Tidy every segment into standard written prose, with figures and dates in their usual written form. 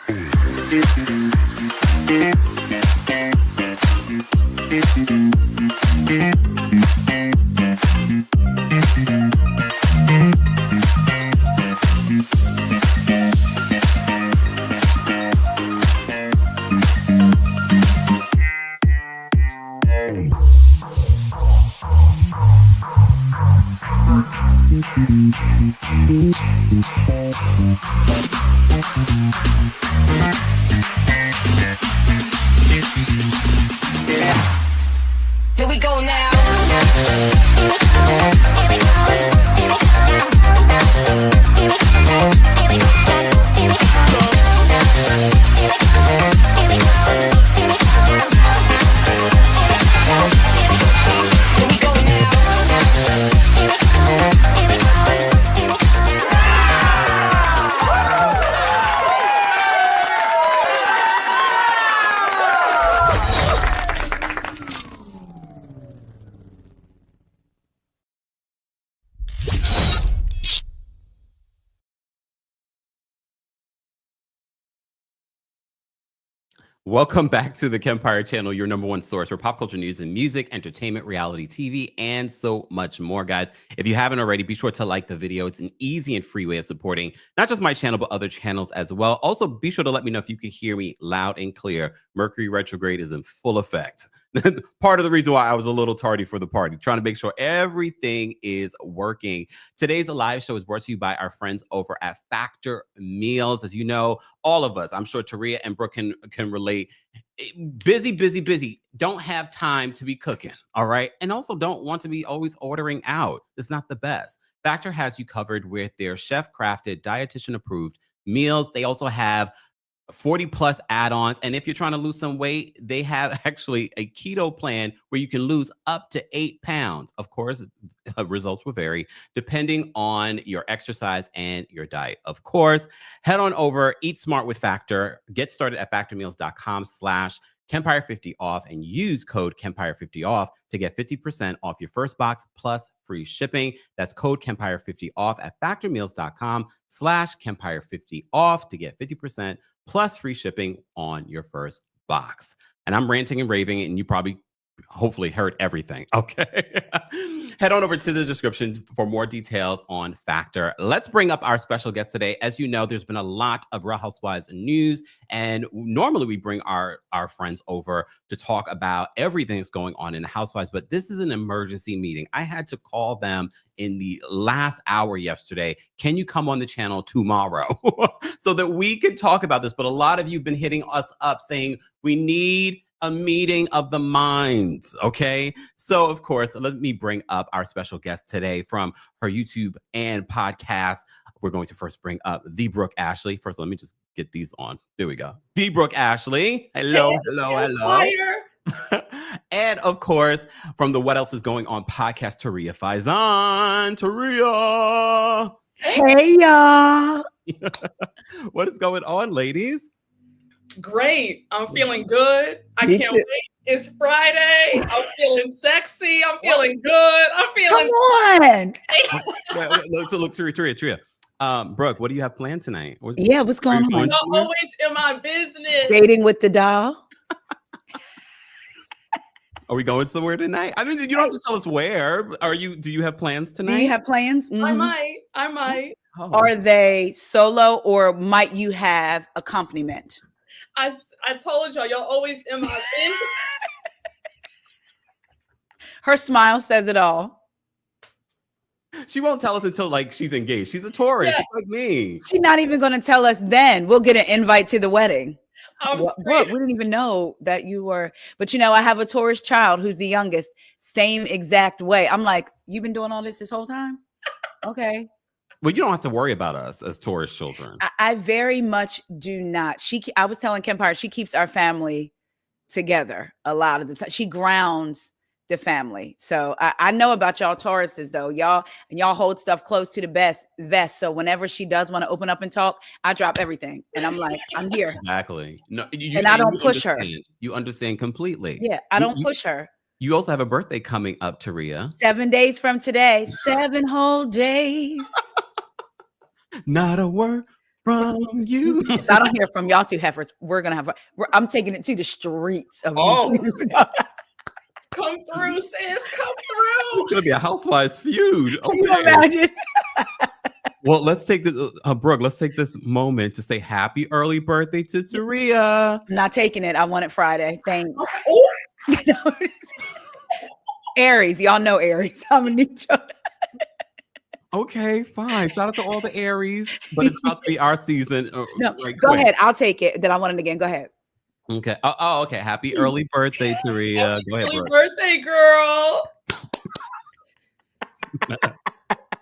Here we go now. Welcome back to the Kempire channel, your number one source for pop culture news and music, entertainment, reality TV, and so much more, guys. If you haven't already, be sure to like the video. It's an easy and free way of supporting not just my channel, but other channels as well. Also, be sure to let me know if you can hear me loud and clear. Mercury retrograde is in full effect. Part of the reason why I was a little tardy for the party, trying to make sure everything is working. Today's live show is brought to you by our friends over at Factor Meals. As you know, all of us, I'm sure Taria and Brooke can relate. Busy. Don't have time to be cooking, all right? And also don't want to be always ordering out. It's not the best. Factor has you covered with their chef-crafted, dietitian-approved meals. They also have 40 plus add-ons. And if you're trying to lose some weight, they have actually a keto plan where you can lose up to 8 pounds. Of course, results will vary depending on your exercise and your diet. Of course, head on over, eat smart with Factor. Get started at factormeals.com/Kempire50 off and use code Kempire50 off to get 50% off your first box plus free shipping. That's code Kempire50 off at factormeals.com/Kempire50 off to get 50% plus free shipping on your first box. And I'm ranting and raving, and you probably hopefully heard everything. Okay. Head on over to the description for more details on Factor. Let's bring up our special guest today. As you know, there's been a lot of Real Housewives news, and normally we bring our friends over to talk about everything that's going on in the Housewives, but this is an emergency meeting. I had to call them in the last hour yesterday. Can you come on the channel tomorrow so that we can talk about this? But a lot of you have been hitting us up saying we need a meeting of the minds. Okay. So of course, let me bring up our special guest today from her YouTube and podcast. We're going to first bring up the Brooke Ashley. First, let me just get these on. There we go. The Brooke Ashley. Hello. And of course, from the What Else Is Going On podcast, Taria Faison. Taria. Hey, y'all. What is going on, ladies? Great. I'm feeling good. I can't wait. It's Friday. I'm feeling sexy. I'm feeling good. I'm feeling. Come on. Look, Taria. Brooke, what do you have planned tonight? What's going on? You're always in my business. Dating with the doll. Are we going somewhere tonight? I mean, you don't have to tell us where. Do you have plans tonight? Do you have plans? Mm-hmm. I might. Oh. Are they solo or might you have accompaniment? I told y'all always in my business. Her smile says it all. She won't tell us until like she's engaged. She's a Taurus. She's like me. She's not even going to tell us then. We'll get an invite to the wedding. Brooke, we didn't even know that you were. But I have a Taurus child who's the youngest. Same exact way. I'm like, you've been doing all this whole time? Okay. Well, you don't have to worry about us as Taurus children. I very much do not. I was telling Kempire, she keeps our family together a lot of the time. She grounds the family. So I know about y'all Tauruses though. Y'all hold stuff close to the vest. So whenever she does want to open up and talk, I drop everything. And I'm like, I'm here. Exactly. No, I don't push her. You understand completely. Yeah, I don't push her. You also have a birthday coming up, Taria. 7 days from today. 7 whole days. Not a word from you. If I don't hear from y'all two heifers, I'm taking it to the streets of YouTube. Come through, sis. Come through. It's gonna be a Housewives feud. Can you imagine? Well, let's take this, Brooke. Let's take this moment to say happy early birthday to Taria. I'm not taking it. I want it Friday. Thanks. Oh. Aries, y'all know Aries. I'm gonna need y'all. Okay, fine. Shout out to all the Aries, but it's about to be our season. No, go ahead. I'll take it. Then I want it again. Go ahead. Okay. Oh, okay. Happy early birthday, Taria. Go ahead, Happy Brooke. birthday, girl. I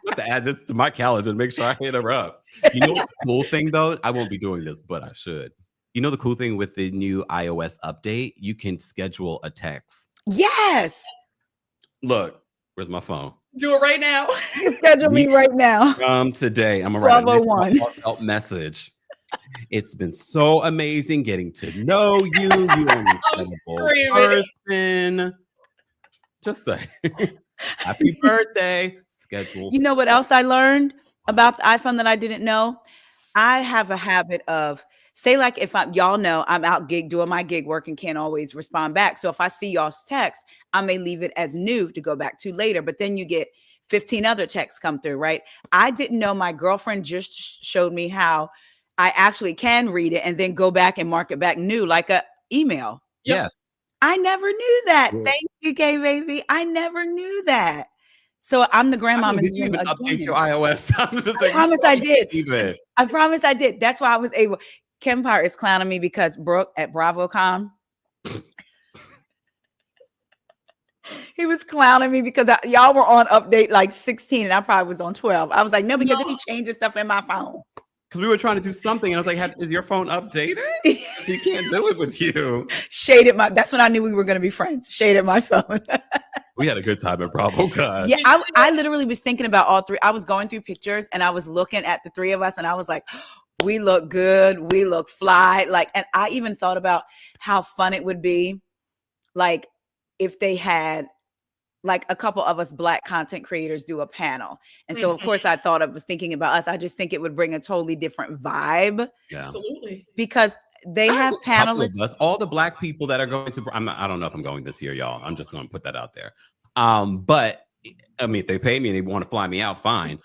have to add this to my calendar and make sure I hit her up. You know the cool thing though? I won't be doing this, but I should. You know the cool thing with the new iOS update? You can schedule a text. Yes. Look, where's my phone? Do it right now. Schedule me right now. Today, I'm gonna write Bravo a message. It's been so amazing getting to know you. You are an incredible person. Just say happy birthday. Schedule. You know what else I learned about the iPhone that I didn't know? I have a habit of like if y'all know I'm out doing my gig work and can't always respond back. So if I see y'all's text, I may leave it as new to go back to later. But then you get 15 other texts come through, right? I didn't know. My girlfriend just showed me how I actually can read it and then go back and mark it back new, like a email. Yes. I never knew that. Yeah. Thank you, K baby. I never knew that. So I'm the grandmama. Did you even update your iOS? I promise I did. I promise I did. That's why I was able. Kempire is clowning me because Brooke at BravoCon, he was clowning me because y'all were on update like 16 and I probably was on 12. I was like, no, because then he changes stuff in my phone. Because we were trying to do something and I was like, is your phone updated? You can't do it with you. That's when I knew we were going to be friends. Shaded my phone. We had a good time at BravoCon. Yeah, I literally was thinking about all three. I was going through pictures and I was looking at the three of us and I was like, we look good. We look fly. Like, and I even thought about how fun it would be. Like if they had like a couple of us Black content creators do a panel. And so of course I was thinking about us. I just think it would bring a totally different vibe. Yeah. Absolutely. Because they have panelists. All the Black people that are going to, I don't know if I'm going this year, y'all. I'm just going to put that out there. But I mean, if they pay me and they want to fly me out, fine.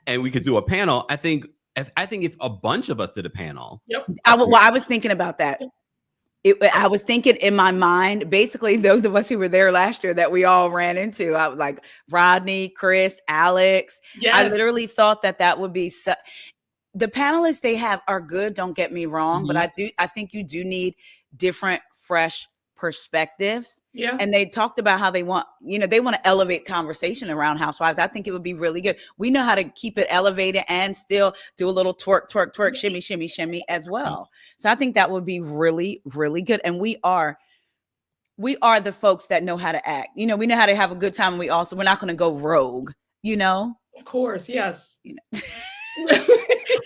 And we could do a panel. I think if a bunch of us did a panel. Yep. I was thinking about that. I was thinking in my mind, basically those of us who were there last year that we all ran into. I was like Rodney, Chris, Alex. Yes. I literally thought that would be the panelists they have are good. Don't get me wrong, but I think you do need different, fresh perspectives. Yeah. And they talked about how they want to elevate conversation around Housewives. I think it would be really good. We know how to keep it elevated and still do a little twerk, twerk, twerk, shimmy, shimmy, shimmy as well. So I think that would be really, really good. And we are the folks that know how to act. We know how to have a good time. We're not going to go rogue, Of course. Yes.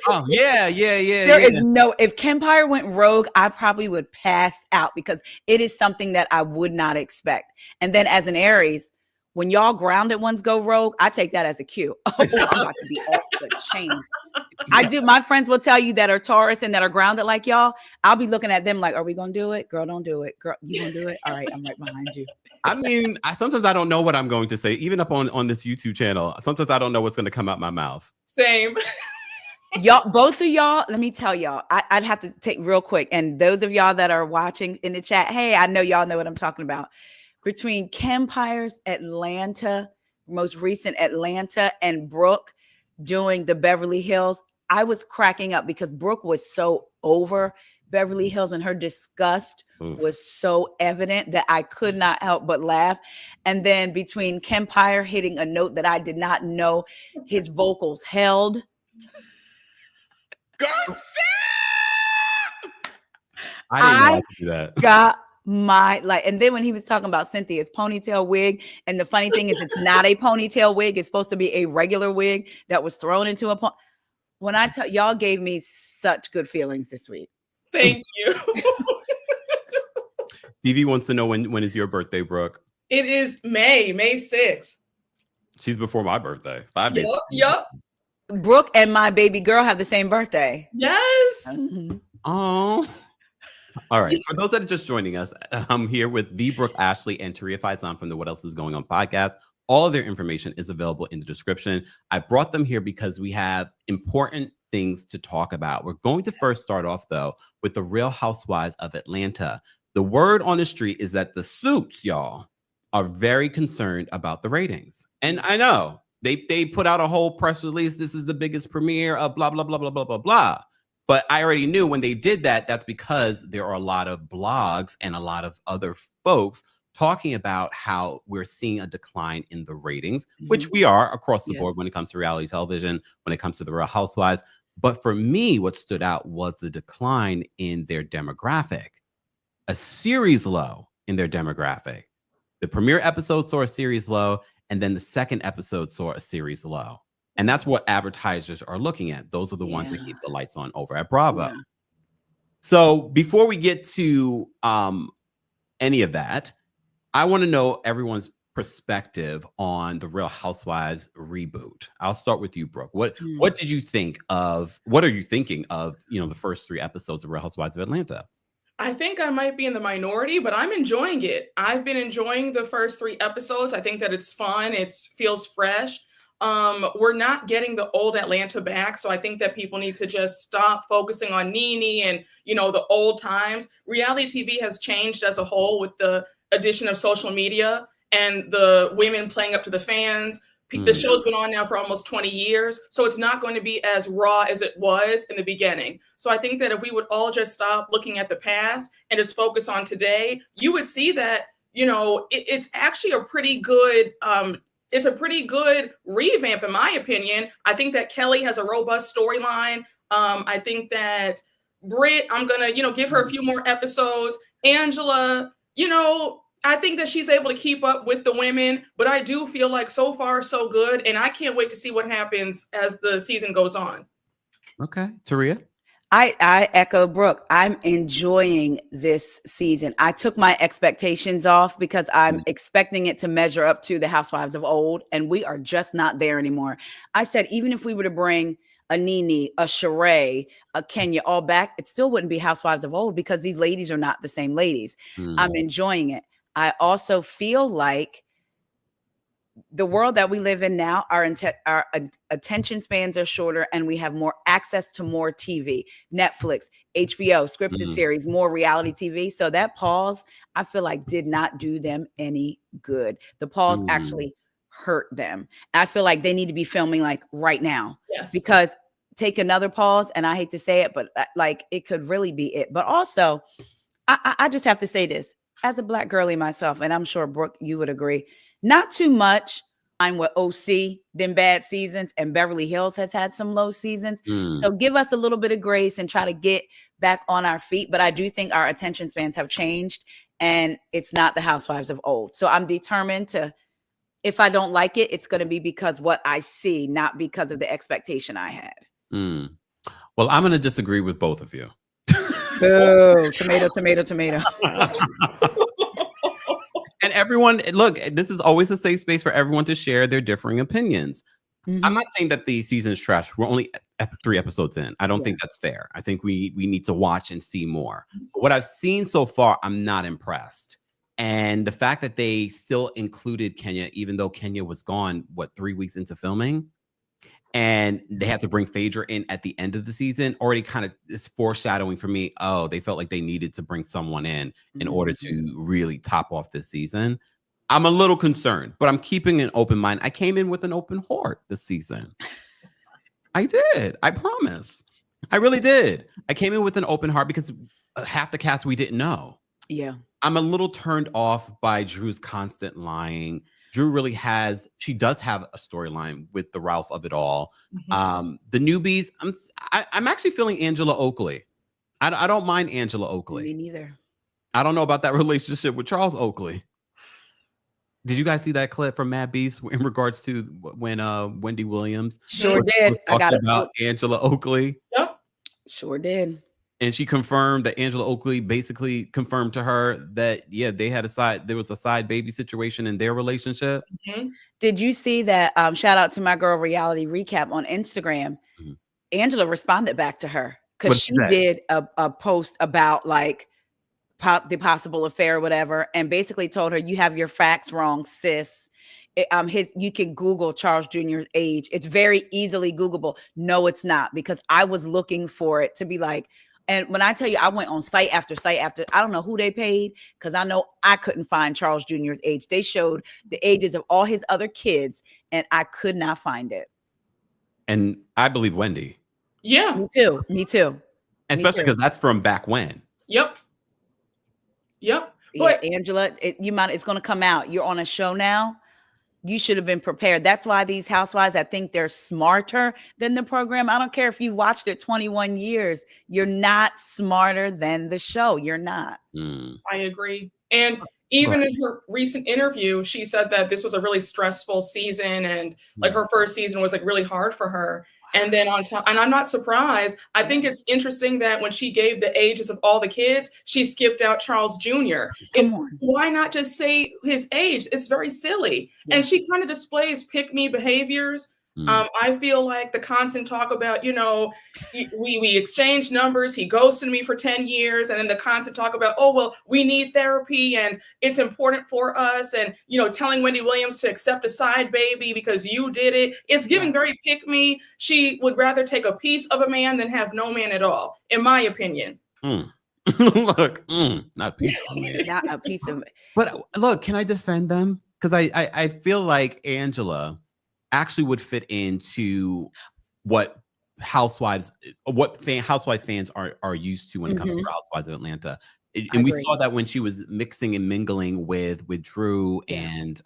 Oh, yeah. There is if Kempire went rogue, I probably would pass out because it is something that I would not expect. And then as an Aries, when y'all grounded ones go rogue, I take that as a cue. Oh, I'm about to be off the chain. I do. My friends will tell you that are Taurus and that are grounded like y'all. I'll be looking at them like, are we going to do it? Girl, don't do it. Girl, you going to do it? All right, I'm right behind you. I mean, sometimes I don't know what I'm going to say. Even up on this YouTube channel, sometimes I don't know what's going to come out my mouth. Same. Y'all, both of y'all, let me tell y'all, I'd have to take real quick. And those of y'all that are watching in the chat, hey, I know y'all know what I'm talking about. Between Kempire's Atlanta, most recent Atlanta, and Brooke doing the Beverly Hills, I was cracking up because Brooke was so over Beverly Hills and her disgust was so evident that I could not help but laugh. And then between Kempire hitting a note that I did not know his vocals held. Garcelle! I didn't know I could do that. Got and then when he was talking about Cynthia's ponytail wig, and the funny thing is it's not a ponytail wig, it's supposed to be a regular wig that was thrown into a when I tell y'all gave me such good feelings this week. Thank you. DV wants to know when is your birthday, Brooke? It is May 6th. She's before my birthday. 5 days. Yep. Brooke and my baby girl have the same birthday. Yes. Mhm. Oh. All right. For those that are just joining us, I'm here with the Brooke Ashley and Taria Faison from the What Else Is Going On podcast. All of their information is available in the description. I brought them here because we have important things to talk about. We're going to first start off, though, with the Real Housewives of Atlanta. The word on the street is that the suits, y'all, are very concerned about the ratings. And I know they put out a whole press release. This is the biggest premiere of blah, blah, blah, blah, blah, blah, blah. But I already knew when they did that, that's because there are a lot of blogs and a lot of other folks talking about how we're seeing a decline in the ratings, which we are across the board when it comes to reality television, when it comes to the Real Housewives. But for me, what stood out was the decline in their demographic, a series low in their demographic. The premiere episode saw a series low, and then the second episode saw a series low. And that's what advertisers are looking at. Those are the ones that keep the lights on over at Bravo. Yeah. So before we get to any of that, I want to know everyone's perspective on the Real Housewives reboot. I'll start with you, Brooke. What did you think of? What are you thinking of? The first 3 episodes of Real Housewives of Atlanta. I think I might be in the minority, but I'm enjoying it. I've been enjoying the first 3 episodes. I think that it's fun. It feels fresh. We're not getting the old Atlanta back. So I think that people need to just stop focusing on Nene and, the old times. Reality TV has changed as a whole with the addition of social media and the women playing up to the fans. The show's been on now for almost 20 years. So it's not going to be as raw as it was in the beginning. So I think that if we would all just stop looking at the past and just focus on today, you would see that, it's actually a pretty good it's a pretty good revamp, in my opinion. I think that Kelly has a robust storyline. I think that Britt, I'm going to, give her a few more episodes. Angela, I think that she's able to keep up with the women, but I do feel like so far so good. And I can't wait to see what happens as the season goes on. Okay. Taria? I echo Brooke. I'm enjoying this season. I took my expectations off because I'm expecting it to measure up to the Housewives of old, and we are just not there anymore. I said, even if we were to bring a Nene, a Sheree, a Kenya all back, it still wouldn't be Housewives of old because these ladies are not the same ladies. I'm enjoying it. I also feel like the world that we live in now, our attention spans are shorter and we have more access to more TV, Netflix, HBO, scripted series, more reality TV. So that pause, I feel like did not do them any good. The pause actually hurt them. I feel like they need to be filming like right now. Yes. Because take another pause, and I hate to say it, but like it could really be it. But also, I just have to say this as a Black girly myself, and I'm sure Brooke, you would agree. Not too much. I'm with OC, them bad seasons, and Beverly Hills has had some low seasons. So give us a little bit of grace and try to get back on our feet. But I do think our attention spans have changed, and it's not the Housewives of old. So I'm determined to, if I don't like it, it's going to be because what I see, not because of the expectation I had. Well, I'm going to disagree with both of you. Boo, tomato, tomato, tomato. And everyone, look, this is always a safe space for everyone to share their differing opinions. I'm not saying that the season is trash. We're only 3 episodes in. I don't think that's fair. I think we need to watch and see more. But what I've seen so far, I'm not impressed. And the fact that they still included Kenya, even though Kenya was gone, 3 weeks into filming, and they had to bring Phaedra in at the end of the season, already kind of is foreshadowing for me. Oh, they felt like they needed to bring someone in order to really top off this season. I'm a little concerned, but I'm keeping an open mind. I came in with an open heart this season. I did. I promise. I really did. I came in with an open heart because half the cast we didn't know. Yeah. I'm a little turned off by Drew's constant lying. Drew she does have a storyline with the Ralph of it all. The newbies, I'm actually feeling Angela Oakley. I don't mind Angela Oakley. Me neither. I don't know about that relationship with Charles Oakley. Did you guys see that clip from Mad Beast in regards to when Wendy Williams sure did. was talking about Angela Oakley? Yep. Sure did. And she confirmed that Angela Oakley basically confirmed to her that, yeah, there was a side baby situation in their relationship. Mhm. Did you see that? Shout out to my girl Reality Recap on Instagram. Mhm. Angela responded back to her What because did she she say? did a post about like the possible affair or whatever, and basically told her, you have your facts wrong, sis. You can Google Charles Jr.'s age. It's very easily Googleable. No, it's not, because I was looking for it to be like, and when I tell you, I went on site after site after, I don't know who they paid, because I know I couldn't find Charles Jr.'s age. They showed the ages of all his other kids, and I could not find it. And I believe Wendy. Yeah. Me too. Me too. Especially because that's from back when. Yep. Yep. Yeah, But Angela, it's going to come out. You're on a show now. You should have been prepared. That's why these housewives, I think they're smarter than the program. I don't care if you watched it 21 years. You're not smarter than the show. You're not. I agree. And even in her recent interview, she said that this was a really stressful season, and like her first season was like really hard for her. And then on top, and I'm not surprised. I think it's interesting that when she gave the ages of all the kids, she skipped out Charles Jr. Come on. Why not just say his age? It's very silly. Yeah. And she kind of displays pick-me behaviors. I feel like the constant talk about, we exchanged numbers, he ghosted me for 10 years, and then the constant talk about, oh, well, we need therapy and it's important for us, and, telling Wendy Williams to accept a side baby because you did it. It's giving very pick me. She would rather take a piece of a man than have no man at all, in my opinion. Look, not a piece of me. Not a piece of. But look, can I defend them? Because I feel like Angela actually would fit into what housewife fans are used to when it comes to Housewives of Atlanta. And we saw that when she was mixing and mingling with Drew and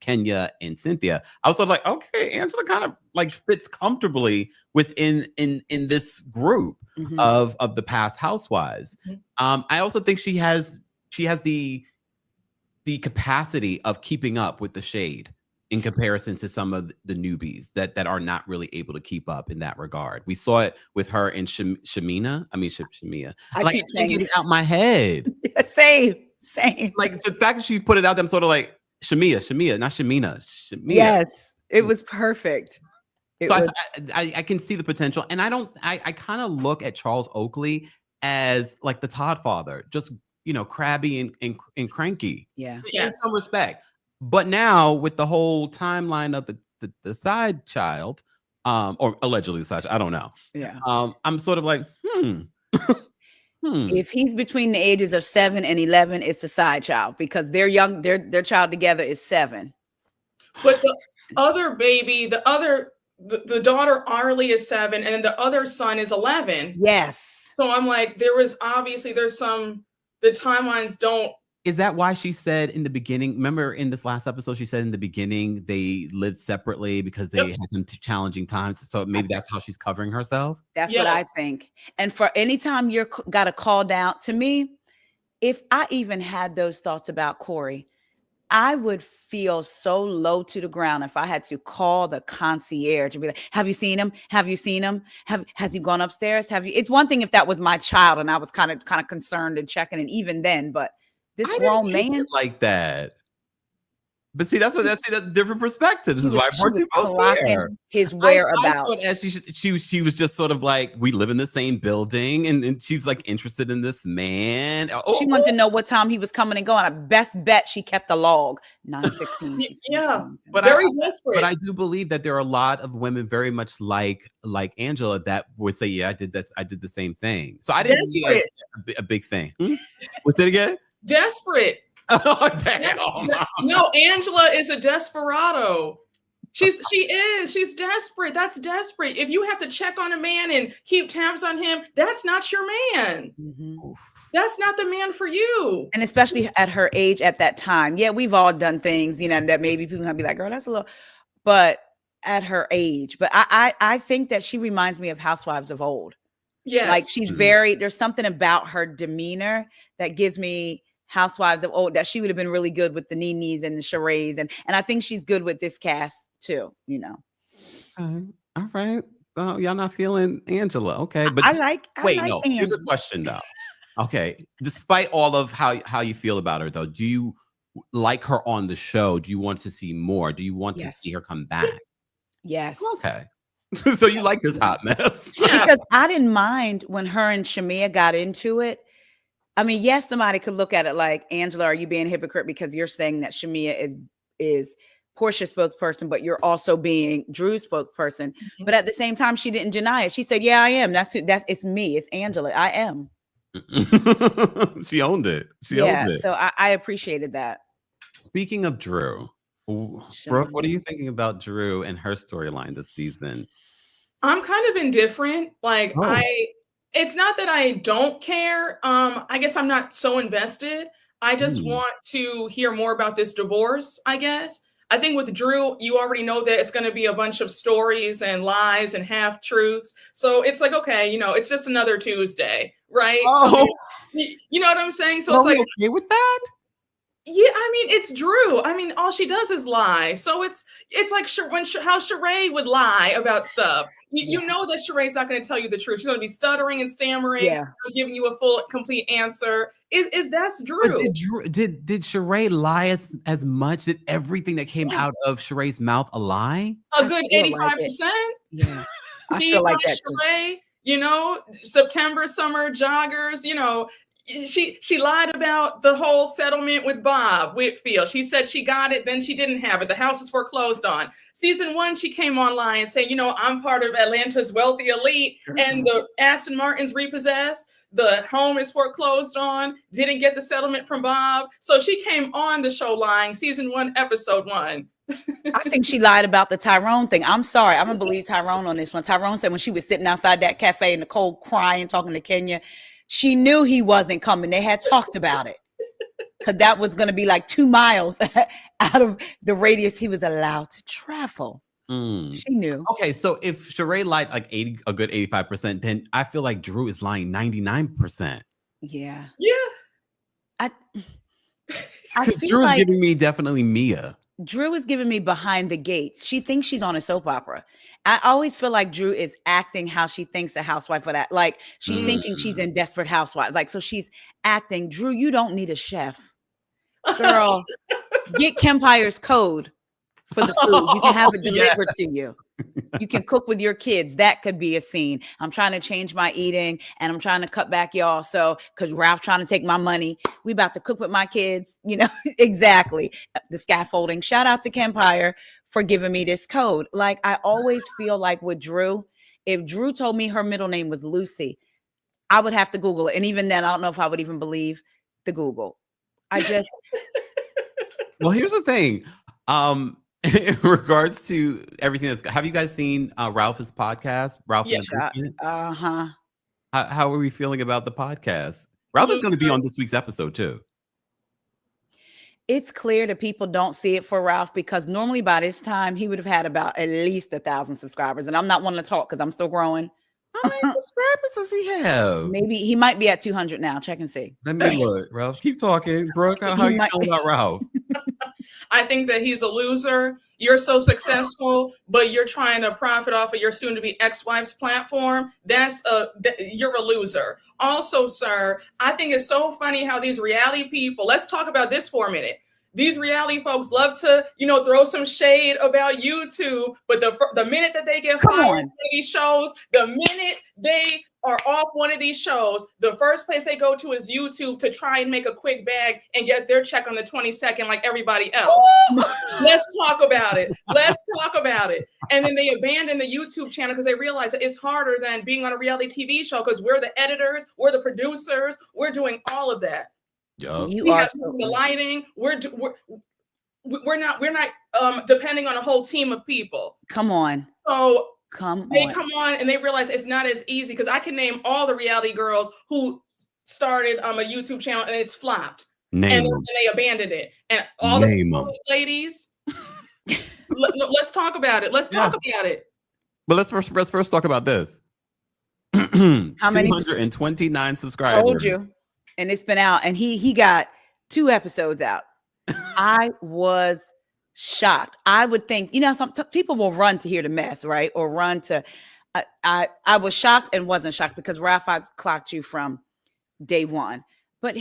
Kenya and Cynthia. I was sort of like, okay, Angela kind of like fits comfortably within in this group of the past housewives. I also think she has the capacity of keeping up with the shade in comparison to some of the newbies that are not really able to keep up in that regard. We saw it with her and Shamia. I keep saying it out my head. Same. Like the fact that she put it out, I'm sort of like Shamia, not Shamina. Yes, it was perfect. I can see the potential, and I kind of look at Charles Oakley as like the Todd father, just crabby and cranky. Yeah, in some respect. But now with the whole timeline of the side child, or allegedly the side child, I don't know. Yeah. I'm sort of like, If he's between the ages of 7 and 11, it's the side child, because they're young. Their child together is 7. But the other baby, the daughter Arlie is 7, and then the other son is 11. Yes. So I'm like, the timelines don't. Is that why she said in the beginning? Remember in this last episode, she said in the beginning they lived separately because they had some challenging times. So maybe that's how she's covering herself. That's what I think. And for any time you're got a call down, to me, if I even had those thoughts about Corey, I would feel so low to the ground if I had to call the concierge and be like, have you seen him? Have you seen him? Has he gone upstairs? It's one thing if that was my child and I was kind of concerned and checking, and even then, but this grown man like that. But see, that's a different perspective. This is why I brought you both there. His whereabouts. She was just sort of like, we live in the same building, and she's like interested in this man. She wanted to know what time he was coming and going. I best bet she kept the log. 9:16. Yeah, but very desperate. But I do believe that there are a lot of women very much like Angela that would say, yeah, I did the same thing. So I didn't see it as a big thing. What's it again? Desperate. Oh, damn. No, Angela is a desperado. She's desperate. That's desperate. If you have to check on a man and keep tabs on him, that's not your man. That's not the man for you. And especially at her age at that time. Yeah, we've all done things, that maybe people can be like, girl, that's a little, but at her age. But I think that she reminds me of Housewives of old. Yes. Like she's there's something about her demeanor that gives me Housewives of old, that she would have been really good with the Nenes and the Sherrays, and I think she's good with this cast too. All right. Oh, y'all not feeling Angela. Okay. But I wait, like no. Here's a Angela. question though. Okay. Despite all of how you feel about her though, do you like her on the show? Do you want to see more? Do you want to Yes. see her come back? Yes. Okay. So you like this hot mess. Yeah. Because I didn't mind when her and Shamia got into it. I mean, yes, somebody could look at it like, Angela, are you being a hypocrite because you're saying that Shamia is Portia's spokesperson, but you're also being Drew's spokesperson. But at the same time, she didn't deny it. She said, yeah, I am. It's me. It's Angela. I am. She owned it. She owned Yeah. it. So I appreciated that. Speaking of Drew, Brooke, what are you thinking about Drew and her storyline this season? I'm kind of indifferent. Like Oh. it's not that I don't care. I guess I'm not so invested. I just want to hear more about this divorce, I guess. I think with Drew, you already know that it's going to be a bunch of stories and lies and half truths. So it's like, okay, it's just another Tuesday, right? Oh. So, you know what I'm saying? So Are it's we like, okay with that? yeah, I mean, it's Drew. I mean, all she does is lie. So it's like how Sheree would lie about stuff. You know that Sheree's not going to tell you the truth. She's going to be stuttering and stammering, Yeah. giving you a full, complete answer. That's Drew. But did Sheree lie as much? Did everything that came out of Sheree's mouth a lie? A good 85%. Yeah, I feel like that too. Sheree, September summer joggers, she lied about the whole settlement with Bob Whitfield. She said she got it, then she didn't have it. The house was foreclosed on. Season 1, she came online saying, I'm part of Atlanta's wealthy elite, and the Aston Martin's repossessed. The home is foreclosed on. Didn't get the settlement from Bob. So she came on the show lying. Season 1, episode 1. I think she lied about the Tyrone thing. I'm sorry. I'm going to believe Tyrone on this one. Tyrone said when she was sitting outside that cafe in the cold crying, talking to Kenya, she knew he wasn't coming. They had talked about it because that was going to be like 2 miles out of the radius he was allowed to travel. She knew. Okay, so if Sheree lied like a good 85%, then I feel like Drew is lying 99%. Yeah. Yeah. I feel Drew is like giving me definitely Mia. Drew is giving me behind the gates. She thinks she's on a soap opera. I always feel like Drew is acting how she thinks a housewife would act. Like she's thinking she's in Desperate Housewives. Like, so she's acting. Drew, you don't need a chef. Girl, get Kempire's code for the food. You can have it delivered to you. You can cook with your kids. That could be a scene. I'm trying to change my eating and I'm trying to cut back, y'all. So, because Ralph trying to take my money, we about to cook with my kids. Exactly. The scaffolding. Shout out to Kempire for giving me this code. Like, I always feel like with Drew, if Drew told me her middle name was Lucy, I would have to Google it. And even then, I don't know if I would even believe the Google. Well, here's the thing. In regards to everything have you guys seen Ralph's podcast? Ralph in the Basement? How are we feeling about the podcast? Ralph is going to be on this week's episode too. It's clear that people don't see it for Ralph because normally by this time he would have had about at least 1,000 subscribers. And I'm not one to talk because I'm still growing. How many subscribers does he have? Maybe he might be at 200 now. Check and see. Let me look. Ralph, keep talking. Brooke, how you feeling about Ralph? I think that he's a loser. You're so successful, but you're trying to profit off of your soon-to-be ex-wife's platform. You're a loser. Also, sir, I think it's so funny how these reality people, let's talk about this for a minute. These reality folks love to, throw some shade about YouTube, but the minute that they get fired from these shows, the minute they are off one of these shows, the first place they go to is YouTube to try and make a quick bag and get their check on the 22nd like everybody else. Let's talk about it. Let's talk about it. And then they abandon the YouTube channel because they realize that it's harder than being on a reality TV show because we're the editors, we're the producers, we're doing all of that. We have the lighting. We're not depending on a whole team of people. Come on. So they come on and they realize it's not as easy because I can name all the reality girls who started a YouTube channel and it's flopped. And they abandoned it. And all the ladies, let's talk about it. Let's talk about it. But let's first talk about this. How many? 229 subscribers. Told you. And it's been out, and he got 2 episodes out. I was shocked. I would think, some people will run to hear the mess, right? Or run to, I was shocked and wasn't shocked because Ralph, I clocked you from day one. But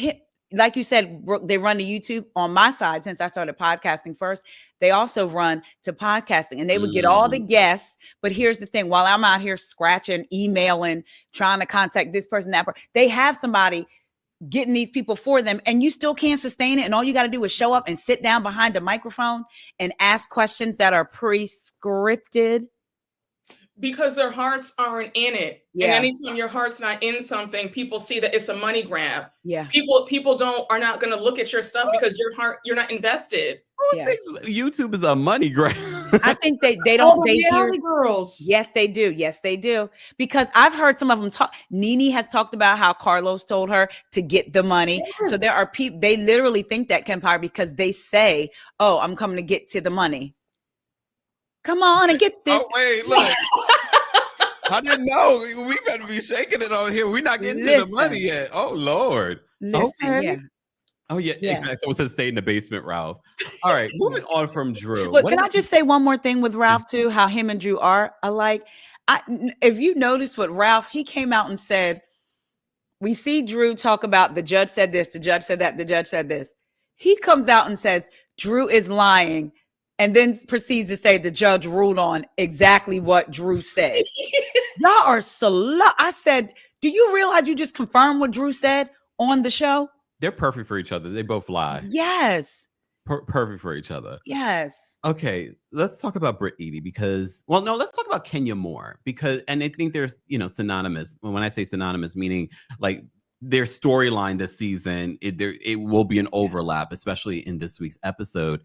like you said, Brooke, they run to YouTube on my side since I started podcasting first. They also run to podcasting and they would get all the guests. But here's the thing, while I'm out here scratching, emailing, trying to contact this person, that person, they have somebody getting these people for them and you still can't sustain it. And all you got to do is show up and sit down behind a microphone and ask questions that are pre-scripted. Because their hearts aren't in it. Yeah. And anytime your heart's not in something, people see that it's a money grab. Yeah. People are not going to look at your stuff because you're not invested. Who thinks YouTube is a money grab? I think they don't. They hear girls. Yes, they do. Yes, they do. Because I've heard some of them talk. Nene has talked about how Carlos told her to get the money. Yes. So there are people, they literally think that Kempire because they say, "Oh, I'm coming to get to the money." Come on and get this. Oh, wait, look. I didn't know. We better be shaking it on here. We're not getting to the money yet. Oh, Lord. Okay. Yeah. Oh, yeah, exactly. So it says stay in the basement, Ralph. All right, moving on from Drew. Look, can I just say one more thing with Ralph, too? How him and Drew are alike. If you notice what Ralph, he came out and said, we see Drew talk about the judge said this, the judge said that, the judge said this. He comes out and says, Drew is lying. And then proceeds to say the judge ruled on exactly what Drew said. Y'all are I said, do you realize you just confirmed what Drew said on the show? They're perfect for each other. They both lie. Yes. Perfect for each other. Yes. Okay, let's talk about Britt Edie because, well, no, let's talk about Kenya more because, and I think there's, synonymous. When I say synonymous, meaning like their storyline this season, it will be an overlap, especially in this week's episode.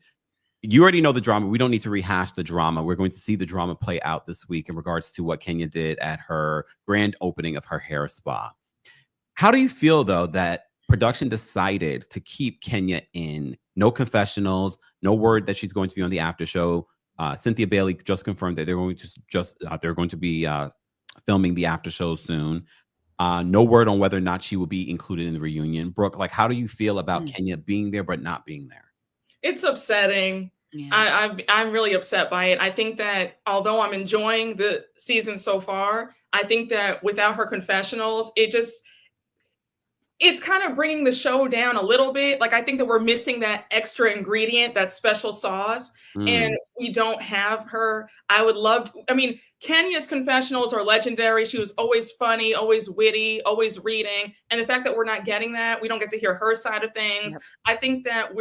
You already know the drama. We don't need to rehash the drama. We're going to see the drama play out this week in regards to what Kenya did at her grand opening of her hair spa. How do you feel, though, that production decided to keep Kenya in? No confessionals, no word that she's going to be on the after show. Cynthia Bailey just confirmed that they're going to be filming the after show soon. No word on whether or not she will be included in the reunion. Brooke, like, how do you feel about Kenya being there but not being there? It's upsetting. Yeah. I'm really upset by it. I think that although I'm enjoying the season so far, I think that without her confessionals, it's kind of bringing the show down a little bit. Like, I think that we're missing that extra ingredient, that special sauce, and we don't have her. Kenya's confessionals are legendary. She was always funny, always witty, always reading. And the fact that we're not getting that, we don't get to hear her side of things. Yep. I think that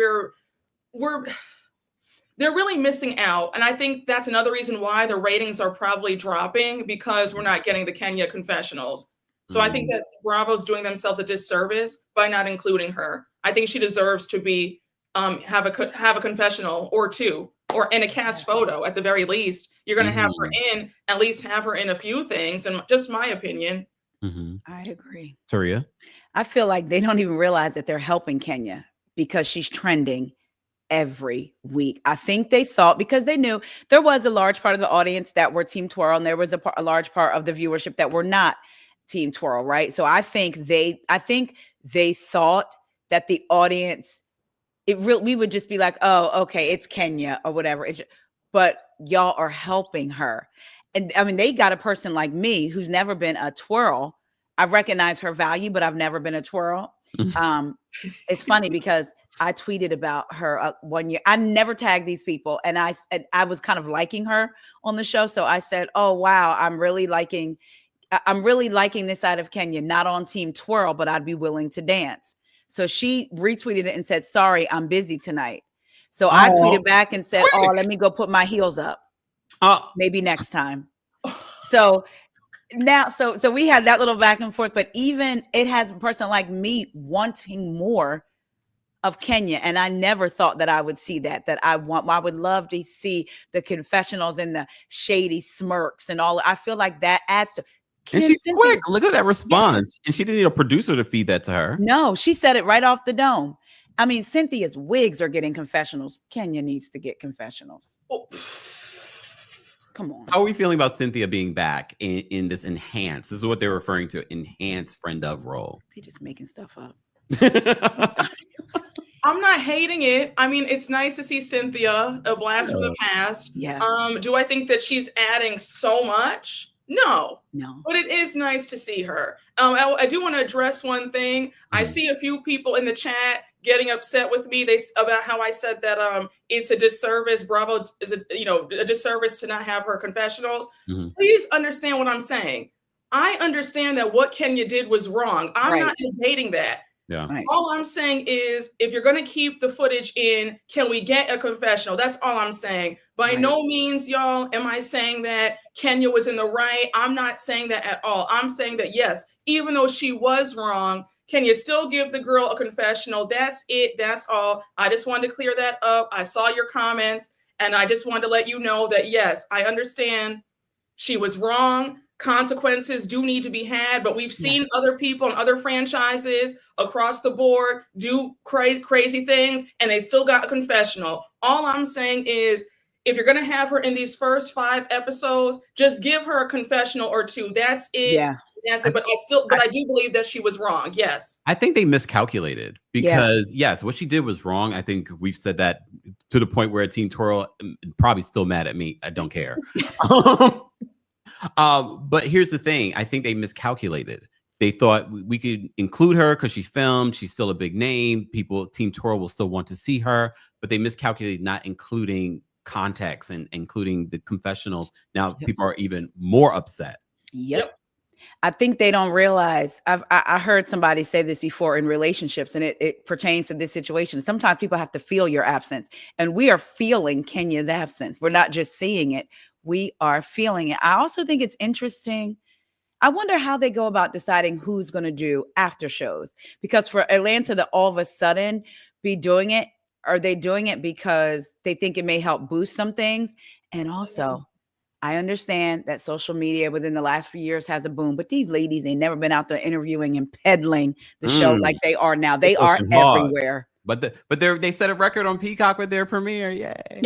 they're really missing out. And I think that's another reason why the ratings are probably dropping because we're not getting the Kenya confessionals. So I think that Bravo's doing themselves a disservice by not including her. I think she deserves to be have a confessional or two, or in a cast photo at the very least. You're going to have her in, at least have her in a few things. And just my opinion. I agree. Taria? I feel like they don't even realize that they're helping Kenya because she's trending every week. I think they thought, because they knew there was a large part of the audience that were Team Twirl, and there was a large part of the viewership that were not Team Twirl, right? So I think they thought that the audience, we would just be like, oh, okay, it's Kenya or whatever. But y'all are helping her. And I mean, they got a person like me who's never been a twirl. I recognize her value, but I've never been a twirl. It's funny because I tweeted about her 1 year. I never tagged these people. And I was kind of liking her on the show. So I said, oh, wow, I'm really liking this side of Kenya, not on Team Twirl, but I'd be willing to dance. So she retweeted it and said, sorry, I'm busy tonight. So I tweeted back and said, let me go put my heels up. Maybe next time. So now, so we had that little back and forth, but even it has a person like me wanting more of Kenya. And I never thought that I would see that I would love to see the confessionals and the shady smirks and all. I feel like that adds to. And she's quick. Look at that response. Yes. And she didn't need a producer to feed that to her. No, she said it right off the dome. I mean, Cynthia's wigs are getting confessionals. Kenya needs to get confessionals. Come on. How are we feeling about Cynthia being back in this enhanced? This is what they're referring to, enhanced friend of role. They're just making stuff up. I'm not hating it. I mean, it's nice to see Cynthia, a blast from the past. Yeah. Do I think that she's adding so much? No. No. But it is nice to see her. I do want to address one thing. I see a few people in the chat getting upset with me about how I said that it's a disservice. Bravo is a disservice to not have her confessionals. Please understand what I'm saying. I understand that what Kenya did was wrong. I'm not debating that. Yeah. Right. All I'm saying is, if you're going to keep the footage in, can we get a confessional? That's all I'm saying. By no means, y'all, am I saying that Kenya was in the right. I'm not saying that at all. I'm saying that, yes, even though she was wrong, can you still give the girl a confessional? That's it. That's all. I just wanted to clear that up. I saw your comments, and I just wanted to let you know that, yes, I understand she was wrong. Consequences do need to be had, but we've seen other people and other franchises across the board do crazy things, and they still got a confessional. All I'm saying is, if you're going to have her in these first 5 episodes, just give her a confessional or 2. That's it. Yeah. That's it. But I do believe that she was wrong. Yes. I think they miscalculated because yes, what she did was wrong. I think we've said that to the point where Team Toro probably still mad at me. I don't care. But here's the thing. I think they miscalculated. They thought we could include her because she filmed. She's still a big name. Team Toro will still want to see her, but they miscalculated not including context and including the confessionals. Now people are even more upset. Yep. I think they don't realize. I heard somebody say this before in relationships, and it pertains to this situation. Sometimes people have to feel your absence, and we are feeling Kenya's absence. We're not just seeing it. We are feeling it. I also think it's interesting. I wonder how they go about deciding who's going to do after shows, because for Atlanta to all of a sudden be doing it, are they doing it because they think it may help boost some things? And also, I understand that social media within the last few years has a boom, but these ladies ain't never been out there interviewing and peddling the show like they are now. They are everywhere. But they set a record on Peacock with their premiere. Yay.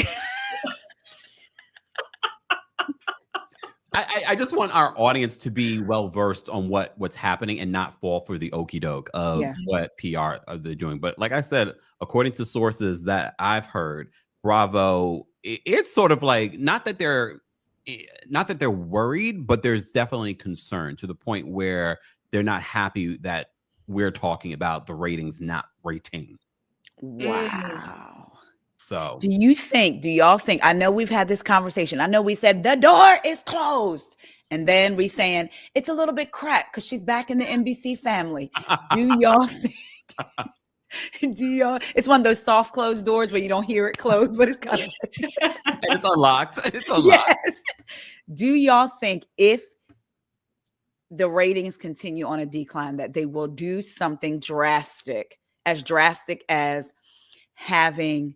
I just want our audience to be well versed on what's happening and not fall for the okie doke of what PR they're doing. But like I said, according to sources that I've heard, Bravo, it's sort of like not that they're worried, but there's definitely concern to the point where they're not happy that we're talking about the ratings not rating. Wow. So do y'all think, I know we've had this conversation. I know we said the door is closed, and then we saying it's a little bit cracked because she's back in the NBC family. Do y'all think, it's one of those soft closed doors where you don't hear it close, but it's kind of it's unlocked. It's unlocked. Yes. Do y'all think if the ratings continue on a decline that they will do something drastic as having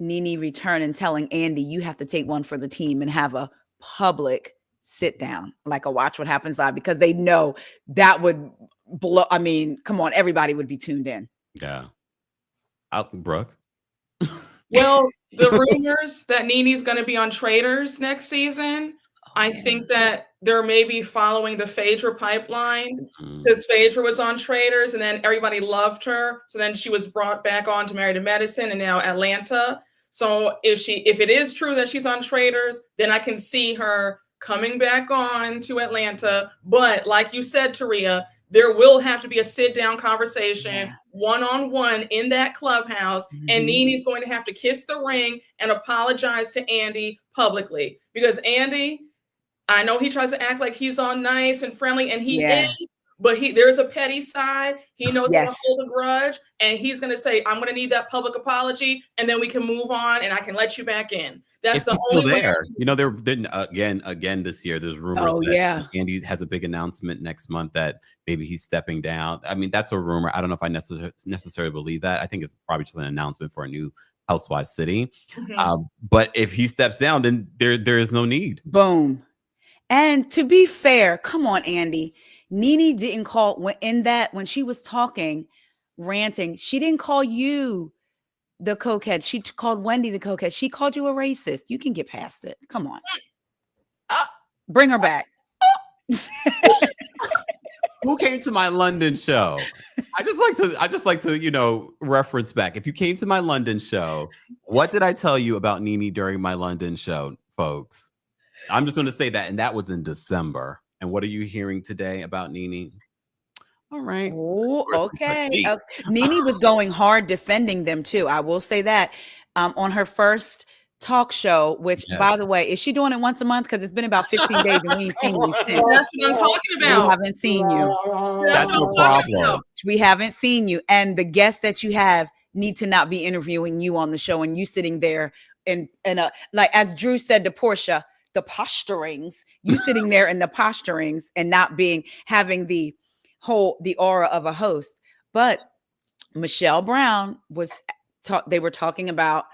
NeNe return and telling Andy, you have to take one for the team and have a public sit down, like a Watch What Happens Live, because they know that would blow. I mean, come on, everybody would be tuned in. Yeah. Brooke. Well, the rumors that NeNe's going to be on Traitors next season, I think that they're maybe following the Phaedra pipeline, because Phaedra was on Traitors and then everybody loved her. So then she was brought back on to Married to Medicine and now Atlanta. So if it is true that she's on Traitors, then I can see her coming back on to Atlanta. But like you said, Taria, there will have to be a sit-down conversation, one-on-one in that clubhouse, and NeNe's going to have to kiss the ring and apologize to Andy publicly. Because Andy, I know he tries to act like he's all nice and friendly, and he is, but there's a petty side. He knows how to hold a grudge, and he's going to say, I'm going to need that public apology, and then we can move on, and I can let you back in. That's the only way. You know, they're again this year, there's rumors that Andy has a big announcement next month that maybe he's stepping down. I mean, that's a rumor. I don't know if I necessarily believe that. I think it's probably just an announcement for a new Housewives city. But if he steps down, then there is no need. Boom. And to be fair, come on, Andy. NeNe didn't call when she was talking, ranting. She didn't call you the cokehead. She called Wendy the cokehead. She called you a racist. You can get past it. Come on. Bring her back. Who came to my London show? I just like to, reference back. If you came to my London show, what did I tell you about NeNe during my London show, folks? I'm just going to say that. And that was in December. And what are you hearing today about NeNe? All right. Oh, okay. NeNe was going hard defending them too. I will say that on her first talk show, which by the way, is she doing it once a month? Because it's been about 15 days and we ain't seen you since. That's what I'm talking about. We haven't seen you. That's no problem. We haven't seen you. And the guests that you have need to not be interviewing you on the show and you sitting there and like as Drew said to Portia, the posturings, you sitting there in the posturings and not having the aura of a host. But Michelle Brown they were talking about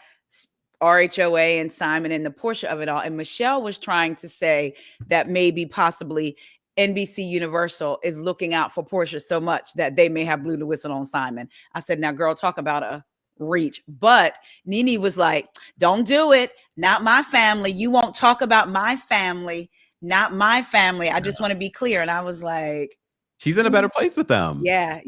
RHOA and Simon and the Portia of it all. And Michelle was trying to say that maybe possibly NBC Universal is looking out for Portia so much that they may have blew the whistle on Simon. I said, now girl, talk about a reach. But NeNe was like, don't do it. Not my family. You won't talk about my family. Not my family. I just want to be clear. And I was like, she's in a better place with them. Yeah.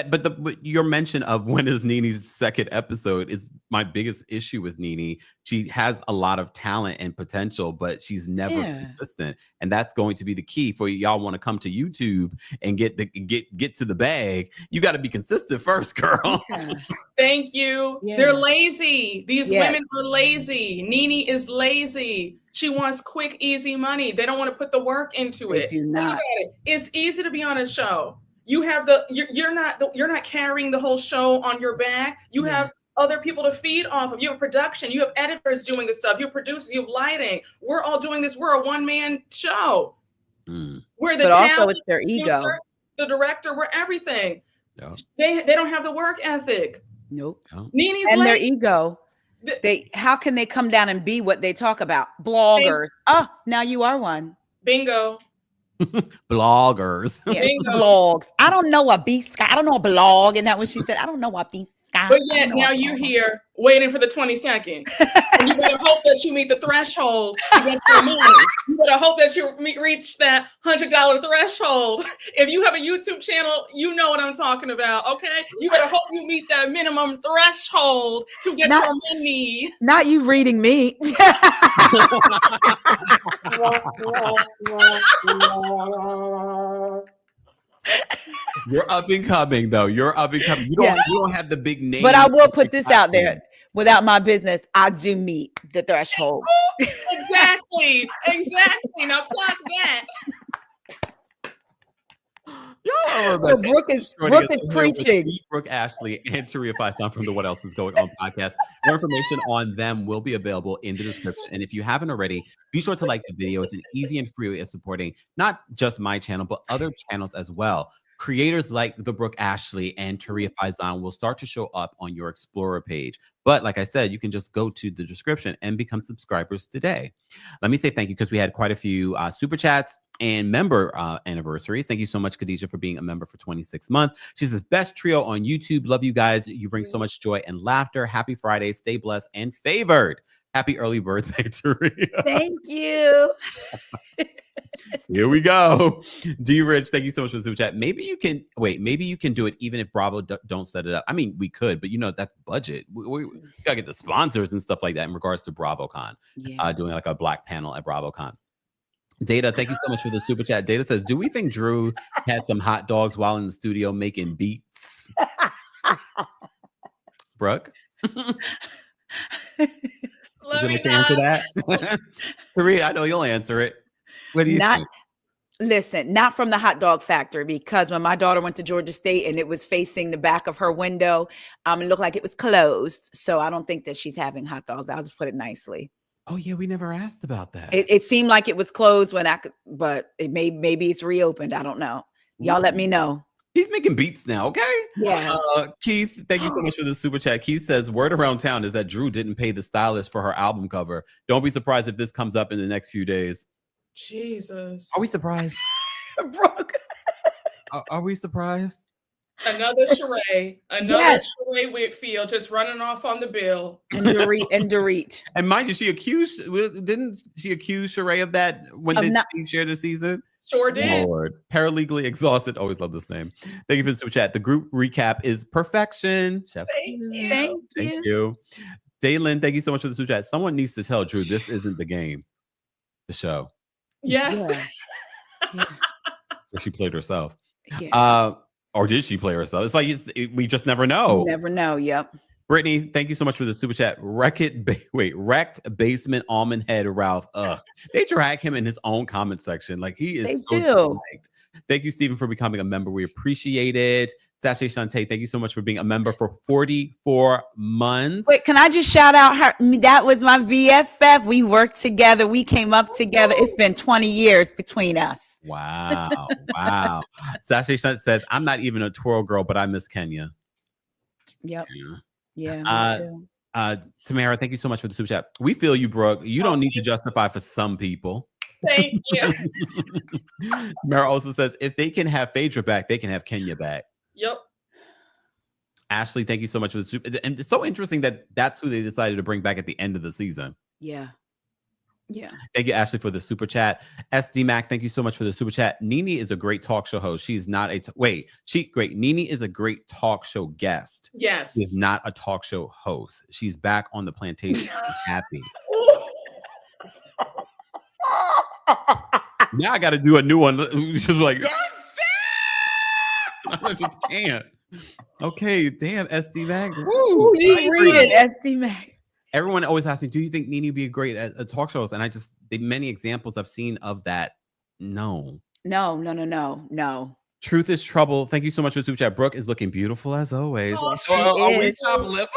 But your mention of when is NeNe's second episode is my biggest issue with NeNe. She has a lot of talent and potential, but she's never consistent, and that's going to be the key for y'all. Want to come to YouTube and get to the bag? You got to be consistent first, girl. Yeah. Thank you. Yeah. They're lazy. These women are lazy. NeNe is lazy. She wants quick, easy money. They don't want to put the work into it. Do not. It's easy to be on a show. You have you're not carrying the whole show on your back. You have other people to feed off of. You have production. You have editors doing the stuff. You have producers. You have lighting. We're all doing this. We're a one-man show. We're the talent, also it's their ego, producer, the director. We're everything. No. They don't have the work ethic. Nope. NeNe's and their ego. How can they come down and be what they talk about? Bloggers. Now you are one. Bingo. Bloggers. Yeah, blogs. I don't know a beast. I don't know a blog. And that when she said, I don't know a beast. But yet now you're here waiting for the 22nd. And you better hope that you meet the threshold to get your money. You better hope that you reach that $100 threshold. If you have a YouTube channel, you know what I'm talking about. Okay. You better hope you meet that minimum threshold to get your money. Not you reading me. You're up and coming, though. You're up and coming. You don't have the big name. But I will put this out there. Without my business, I do meet the threshold. Exactly. Now clock that. Y'all are Brooke is preaching. Brooke Ashley and Taria Faison from the What Else Is Going On podcast. More information on them will be available in the description. And if you haven't already, be sure to like the video. It's an easy and free way of supporting not just my channel, but other channels as well. Creators like the Brooke Ashley and Taria Faison will start to show up on your Explorer page. But like I said, you can just go to the description and become subscribers today. Let me say thank you because we had quite a few super chats and member anniversaries. Thank you so much, Khadijah, for being a member for 26 months. She's the best trio on YouTube. Love you guys. You bring so much joy and laughter. Happy Friday. Stay blessed and favored. Happy early birthday, Taria. Thank you. Here we go. D Rich, thank you so much for the super chat. Maybe you can do it even if Bravo don't set it up. I mean, we could, but that's budget. We gotta get the sponsors and stuff like that in regards to BravoCon. Doing like a black panel at BravoCon. Data, thank you so much for the super chat. Data says, do we think Drew had some hot dogs while in the studio making beats? Brooke? Let me answer that. Taria, I know you'll answer it. What do you think? Listen, not from the hot dog factory, because when my daughter went to Georgia State and it was facing the back of her window, it looked like it was closed. So I don't think that she's having hot dogs. I'll just put it nicely. Oh yeah, we never asked about that. It seemed like it was closed but it maybe it's reopened. I don't know. Y'all let me know. He's making beats now, okay? Yeah. Keith, thank you so much for the super chat. Keith says, word around town is that Drew didn't pay the stylist for her album cover. Don't be surprised if this comes up in the next few days. Jesus. Are we surprised? Brooke. Are we surprised? Another charade. Charade Whitfield just running off on the bill. And Dorit. And mind you, didn't she accuse Sheree of that when they shared the season? Sure did. Lord. Paralegally exhausted. Always love this name. Thank you for the super chat. The group recap is perfection. Chef. Thank you. Daylin, thank you so much for the super chat. Someone needs to tell Drew this isn't the game. The show. Yes. Yeah. She played herself. Yeah. Or did she play herself? It's like we just never know. You never know. Yep. Brittany, thank you so much for the super chat. Wrecked basement almond head Ralph. They drag him in his own comment section. Like he is They so do. disliked. Thank you, Stephen, for becoming a member. We appreciate it. Sashay Shantae, thank you so much for being a member for 44 months. Wait, can I just shout out her? That was my BFF. We worked together. We came up together. It's been 20 years between us. Wow. Wow. Sashay Shunt says, I'm not even a twirl girl, but I miss Kenya. Yep. Yeah. Me too. Tamara, thank you so much for the super chat. We feel you, Brooke. You don't need to justify for some people. Thank you. Tamara also says, if they can have Phaedra back, they can have Kenya back. Yep. Ashley, thank you so much for the super. And it's so interesting that that's who they decided to bring back at the end of the season. Yeah. Yeah. Thank you, Ashley, for the super chat. SD Mac, thank you so much for the super chat. Nene is a great talk show host. She's not a great. Nene is a great talk show guest. Yes. She's not a talk show host. She's back on the plantation. Happy. Now I got to do a new one. Just like I just can't. Okay, damn, SD Mac. Woo, you read it, SD Mac. Everyone always asks me, do you think Nene would be great at a talk shows? And the many examples I've seen of that, no. Truth is trouble. Thank you so much for the super chat. Brooke is looking beautiful as always. Oh, are we top lipper?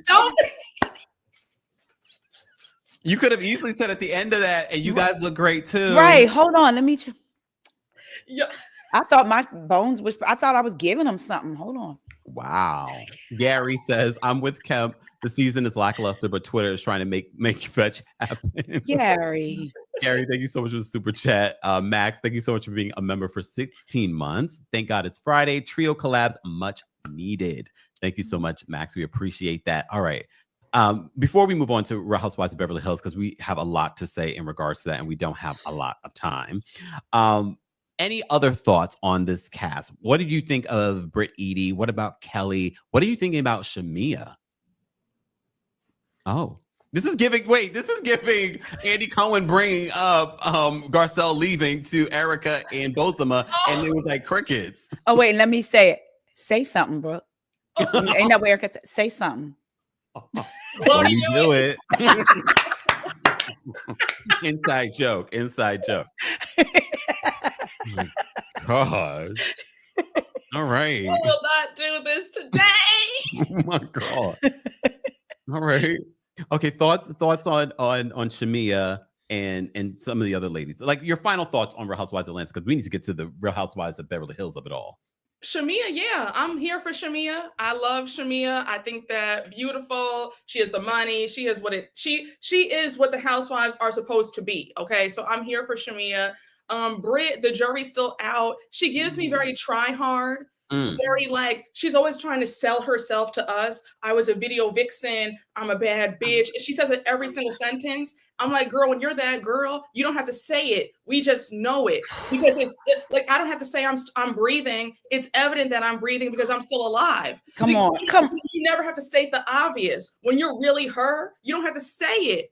Don't. You could have easily said at the end of that, and you guys look great too. Right. Hold on. Let me. Yeah. I thought my bones was. I thought I was giving him something. Hold on. Wow. Gary says, I'm with Kemp. The season is lackluster, but Twitter is trying to make fetch happen. Gary, thank you so much for the super chat. Max, thank you so much for being a member for 16 months. Thank God it's Friday. Trio collabs, much needed. Thank you so much, Max. We appreciate that. All right. Before we move on to Real Housewives of Beverly Hills, because we have a lot to say in regards to that, and we don't have a lot of time. Any other thoughts on this cast? What did you think of Britt Edie? What about Kelly? What are you thinking about Shamia? Oh, this is giving Andy Cohen bringing up Garcelle leaving to Erica and Bozema, and it was like crickets. Oh, wait, let me say it. Say something, Brooke. Ain't that way Erica say something. Won't you do it? Inside joke. Oh my gosh. All right. We will not do this today. Oh my God. All right. Okay. Thoughts on Shamia and some of the other ladies. Like your final thoughts on Real Housewives of Atlanta, because we need to get to the Real Housewives of Beverly Hills of it all. Shamia, yeah, I'm here for Shamia. I love Shamia. I think that beautiful. She has the money. She is what the housewives are supposed to be. Okay, so I'm here for Shamia. Britt, the jury's still out. She gives me very try hard. Very like she's always trying to sell herself to us. I was a video vixen. I'm a bad bitch. She says it every single sentence. I'm like, girl, when you're that girl, you don't have to say it. We just know it because it's like I don't have to say I'm breathing. It's evident that I'm breathing because I'm still alive. Come on. You never have to state the obvious. When you're really her, you don't have to say it.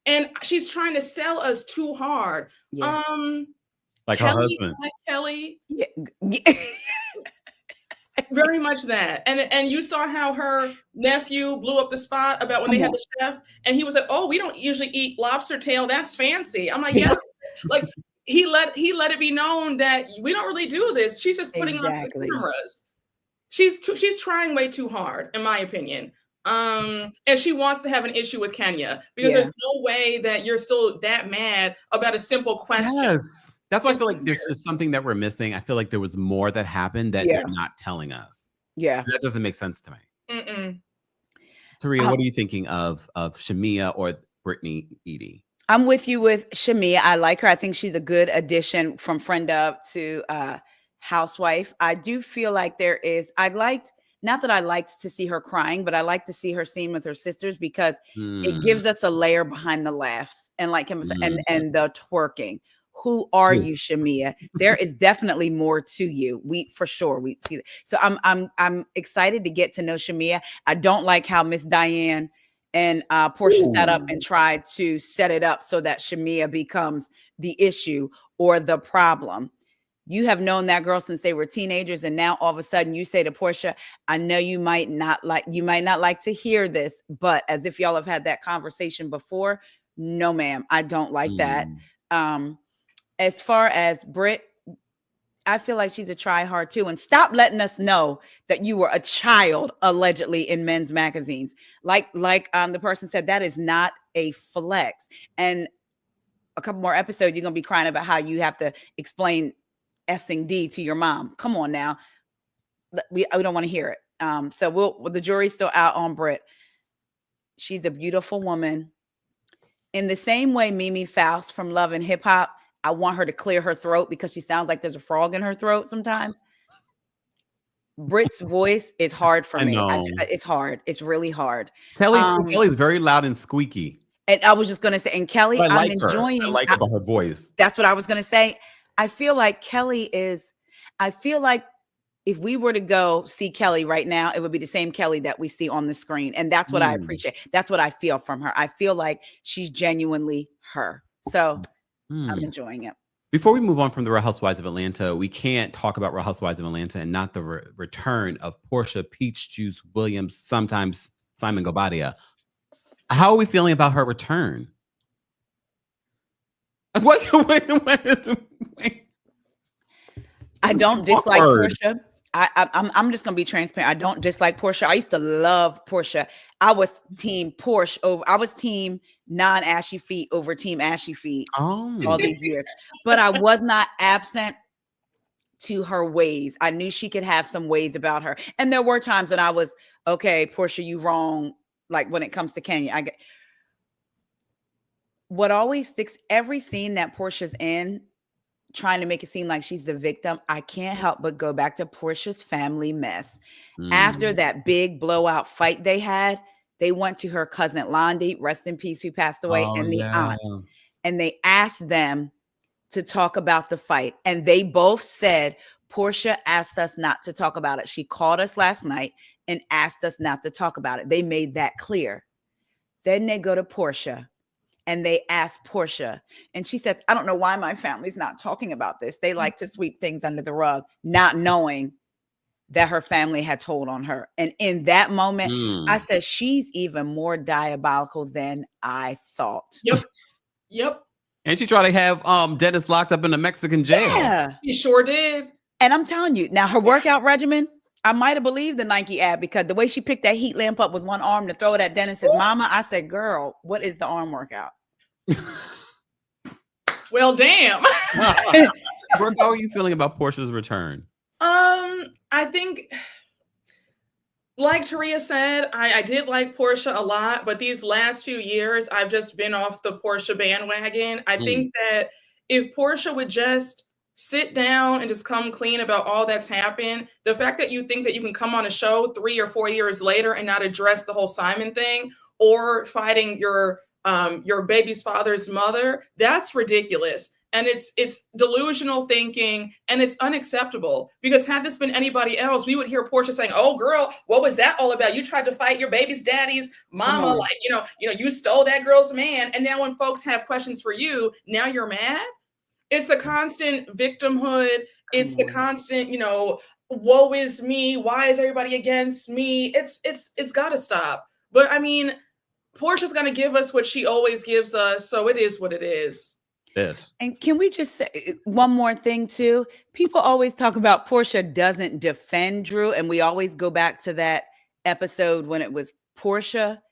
And she's trying to sell us too hard. Yeah. Like Kelly, her husband. like Kelly. Yeah. Very much that. And you saw how her nephew blew up the spot about when they had the chef. And he was like, oh, we don't usually eat lobster tail. That's fancy. I'm like, yes. Like he let it be known that we don't really do this. She's just putting on the cameras. She's trying way too hard, in my opinion. And she wants to have an issue with Kenya because there's no way that you're still that mad about a simple question. Yes. That's why I feel like there's something that we're missing. I feel like there was more that happened that they're not telling us. Yeah. That doesn't make sense to me. Taria, what are you thinking of Shamia or Brittany Edie? I'm with you with Shamia. I like her. I think she's a good addition from friend up to housewife. I do feel like not that I liked to see her crying, but I like to see her scene with her sisters because it gives us a layer behind the laughs and like him and the twerking. Who are you, Shamia? There is definitely more to you. We see that. So I'm excited to get to know Shamia. I don't like how Miss Diane And Portia sat up Ooh. and tried to set it up so that Shamea becomes the issue or the problem. You have known that girl since they were teenagers, and now all of a sudden you say to Portia, I know you might not like to hear this, but as if y'all have had that conversation before. No, ma'am, I don't like that. As far as Britt, I feel like she's a try hard too. And stop letting us know that you were a child allegedly in men's magazines. Like the person said, that is not a flex. And a couple more episodes, you're gonna be crying about how you have to explain S&D D to your mom. Come on now. We don't want to hear it. So the jury's still out on Britt. She's a beautiful woman. In the same way Mimi Faust from Love and Hip Hop, I want her to clear her throat because she sounds like there's a frog in her throat sometimes. Britt's voice is hard for me. It's hard. It's really hard. Kelly's very loud and squeaky. And I was just going to say, and Kelly, I I'm enjoying. I like her, her voice. That's what I was going to say. I feel like if we were to go see Kelly right now, it would be the same Kelly that we see on the screen. And that's what I appreciate. That's what I feel from her. I feel like she's genuinely her. So I'm enjoying it. Before we move on from the Real Housewives of Atlanta, we can't talk about Real Housewives of Atlanta and not the return of Portia Peach Juice Williams, sometimes Simon Gobadia. How are we feeling about her return? Wait. I don't dislike Portia. I'm just gonna be transparent. I don't dislike Portia. I used to love Portia. I was team Porsche over. I was team non-ashy feet over team ashy feet all these years. But I was not absent to her ways. I knew she could have some ways about her, and there were times when I was okay. Portia, you wrong. Like when it comes to Kenya, what always sticks. Every scene that Portia's in, trying to make it seem like she's the victim, I can't help but go back to Portia's family mess. After that big blowout fight they had, they went to her cousin Londi, rest in peace, who passed away, and the aunt. And they asked them to talk about the fight. And they both said, Portia asked us not to talk about it. She called us last night and asked us not to talk about it. They made that clear. Then they go to Portia. And they asked Portia, and she said, I don't know why my family's not talking about this. They like to sweep things under the rug, not knowing that her family had told on her. And in that moment, I said, she's even more diabolical than I thought. Yep. And she tried to have Dennis locked up in a Mexican jail. Yeah. She sure did. And I'm telling you, now her workout regimen, I might have believed the Nike ad because the way she picked that heat lamp up with one arm to throw it at Dennis's mama, I said, girl, what is the arm workout? Well, damn. Brooke, how are you feeling about Portia's return? I think, like Taria said, I did like Portia a lot, but these last few years, I've just been off the Portia bandwagon. I think that if Portia would just sit down and just come clean about all that's happened. The fact that you think that you can come on a show 3 or 4 years later and not address the whole Simon thing or fighting your baby's father's mother, that's ridiculous. And it's delusional thinking, and it's unacceptable, because had this been anybody else, we would hear Portia saying, oh girl, what was that all about? You tried to fight your baby's daddy's mama. Like, you stole that girl's man. And now when folks have questions for you, now you're mad. It's the constant victimhood. It's the constant, woe is me. Why is everybody against me? It's got to stop. But I mean, Portia's going to give us what she always gives us. So it is what it is. Yes. And can we just say one more thing too? People always talk about Portia doesn't defend Drew. And we always go back to that episode when it was Portia,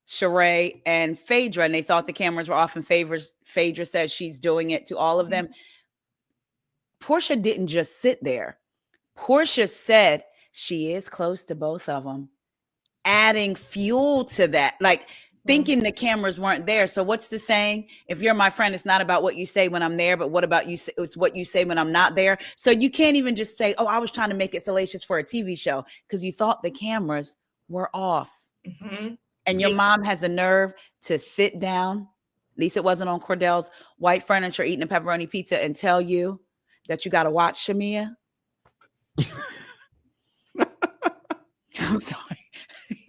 Sheree, and Phaedra, and they thought the cameras were off, and Phaedra said she's doing it to all of them. Portia didn't just sit there. Portia said she is close to both of them, adding fuel to that, like thinking the cameras weren't there. So what's the saying? If you're my friend, it's not about what you say when I'm there, but what about you? It's what you say when I'm not there. So you can't even just say, oh, I was trying to make it salacious for a TV show, because you thought the cameras were off. And your mom has a nerve to sit down, at least it wasn't on Cordell's white furniture eating a pepperoni pizza, and tell you that you got to watch Shamea. I'm sorry.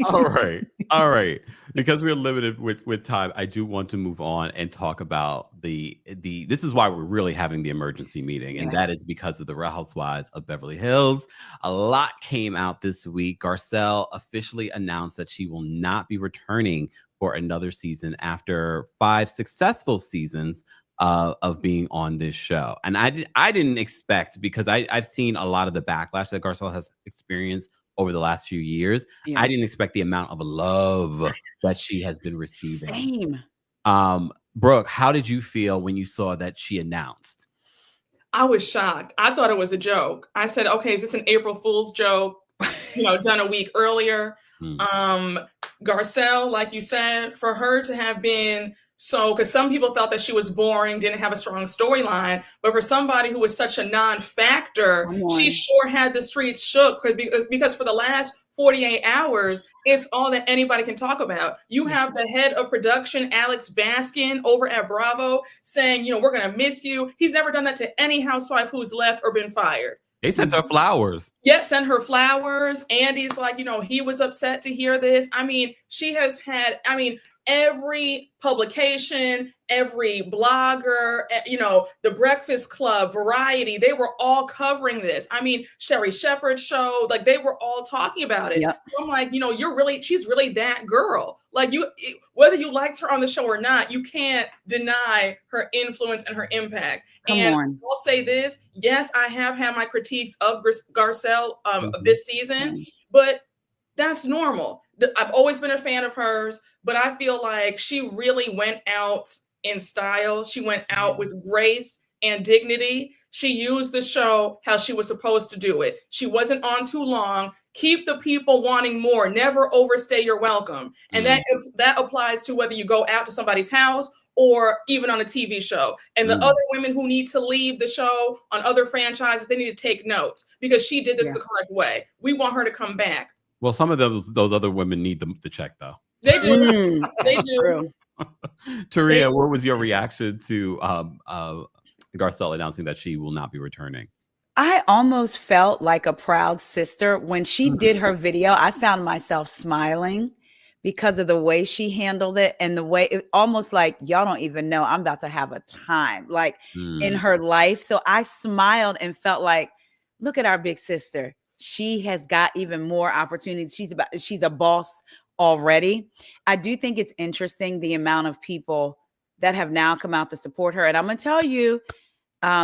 All right. All right. Because we're limited with time, I do want to move on and talk about the this is why we're really having the emergency meeting, and Yeah. that is because of the Real Housewives of Beverly Hills. A lot came out this week. Garcelle officially announced that she will not be returning for another season after 5 successful seasons of being on this show. And I didn't expect, because I've seen a lot of the backlash that Garcelle has experienced over the last few years. Yeah. I didn't expect the amount of love that she has been receiving. Same. Brooke, how did you feel when you saw that she announced? I was shocked. I thought it was a joke. I said, okay, is this an April Fool's joke? Done a week earlier. Garcelle, like you said, for her to have been because some people felt that she was boring, didn't have a strong storyline, but for somebody who was such a non-factor, she sure had the streets shook, because for the last 48 hours, it's all that anybody can talk about. You have the head of production, Alex Baskin, over at Bravo saying, we're going to miss you. He's never done that to any housewife who's left or been fired. They sent her flowers. Yeah, sent her flowers. Andy's like, he was upset to hear this. She has had, every publication, every blogger, the Breakfast Club, Variety, they were all covering this. Sherry Shepherd's show, they were all talking about it. Yep. So I'm like, she's really that girl. Whether you liked her on the show or not, you can't deny her influence and her impact. On. I'll say this. Yes, I have had my critiques of Garcelle this season, but that's normal. I've always been a fan of hers, but I feel like she really went out in style. She went out with grace and dignity. She used the show how she was supposed to do it. She wasn't on too long. Keep the people wanting more. Never overstay your welcome. And that applies to whether you go out to somebody's house or even on a TV show. And the other women who need to leave the show on other franchises, they need to take notes, because she did this the correct way. We want her to come back. Well, some of those other women need the check, though. They do. They do. Taria, what was your reaction to Garcelle announcing that she will not be returning? I almost felt like a proud sister when she did her video. I found myself smiling because of the way she handled it, and the way it almost like, y'all don't even know, I'm about to have a time in her life. So I smiled and felt like, look at our big sister. She has got even more opportunities. She's a boss already. I do think it's interesting the amount of people that have now come out to support her. And I'm going to tell you,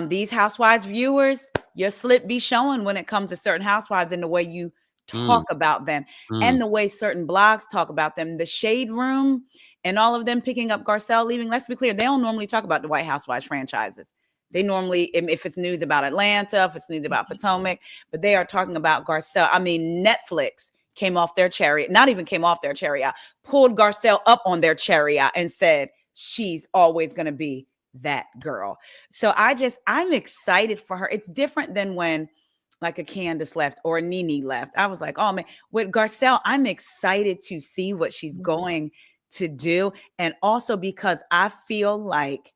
these Housewives viewers, your slip be showing when it comes to certain housewives and the way you talk about them and the way certain blogs talk about them. The Shade Room and all of them picking up Garcelle leaving. Let's be clear, they don't normally talk about the White Housewives franchises. They normally, if it's news about Atlanta, if it's news about Potomac, but they are talking about Garcelle. Netflix came off their chariot, not even came off their chariot, pulled Garcelle up on their chariot and said, she's always going to be that girl. So I'm excited for her. It's different than when like a Candace left or a Nene left. I was like, oh man, with Garcelle, I'm excited to see what she's going to do. And also because I feel like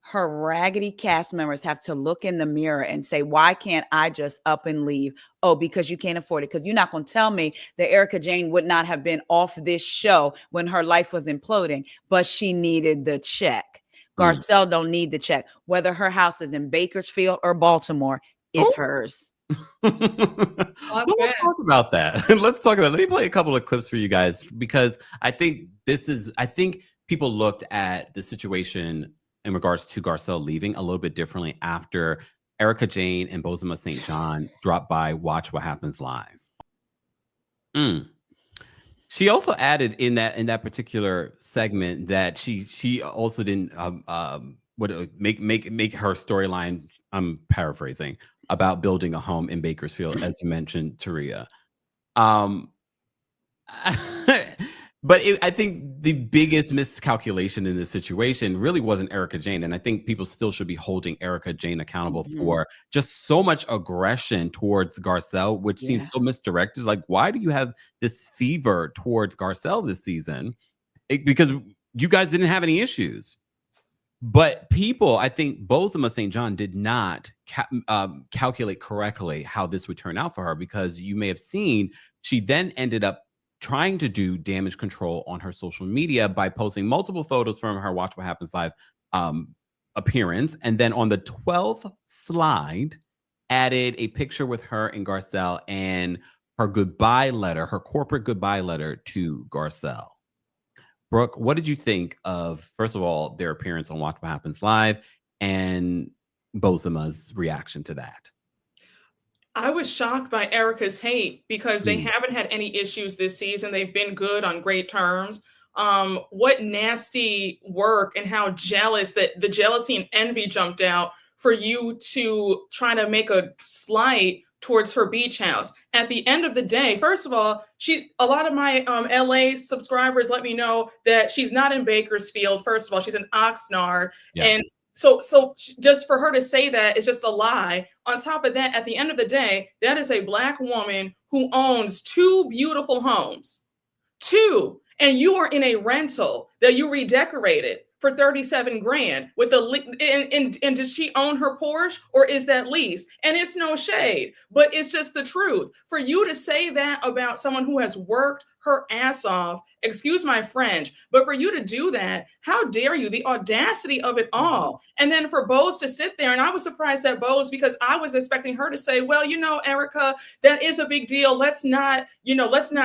her raggedy cast members have to look in the mirror and say, why can't I just up and leave? Oh, because you can't afford it. Because you're not going to tell me that Erica Jane would not have been off this show when her life was imploding, but she needed the check. Garcelle don't need the check. Whether her house is in Bakersfield or Baltimore, it's hers. Well, let's talk about that. Let me play a couple of clips for you guys, because I think people looked at the situation in regards to Garcelle leaving a little bit differently after Erica Jane and Bozoma St. John dropped by Watch What Happens Live. She also added in that particular segment that she also didn't make her storyline, I'm paraphrasing, about building a home in Bakersfield, as you mentioned, Taria. But I think the biggest miscalculation in this situation really wasn't Erica Jane. And I think people still should be holding Erica Jane accountable for just so much aggression towards Garcelle, which seems so misdirected. Like, why do you have this fever towards Garcelle this season? Because you guys didn't have any issues. But people, I think Bozoma St. John did not calculate correctly how this would turn out for her, because you may have seen she then ended up trying to do damage control on her social media by posting multiple photos from her Watch What Happens Live appearance. And then on the 12th slide, added a picture with her and Garcelle and her goodbye letter, her corporate goodbye letter to Garcelle. Brooke, what did you think of, first of all, their appearance on Watch What Happens Live and Bozema's reaction to that? I was shocked by Erica's hate because they haven't had any issues this season. They've been good on great terms. What nasty work and how jealous that the jealousy and envy jumped out for you to try to make a slight towards her beach house. At the end of the day, first of all, a lot of my LA subscribers let me know that she's not in Bakersfield. First of all, she's in Oxnard. Yeah. And so just for her to say that is just a lie. On top of that, at the end of the day, that is a Black woman who owns 2 beautiful homes. 2. And you are in a rental that you redecorated for 37 grand with and does she own her Porsche or is that leased? And it's no shade, but it's just the truth. For you to say that about someone who has worked her ass off, excuse my French, but for you to do that, how dare you? The audacity of it all. And then for Bose to sit there, and I was surprised at Bose because I was expecting her to say, well, Erica, that is a big deal. Let's not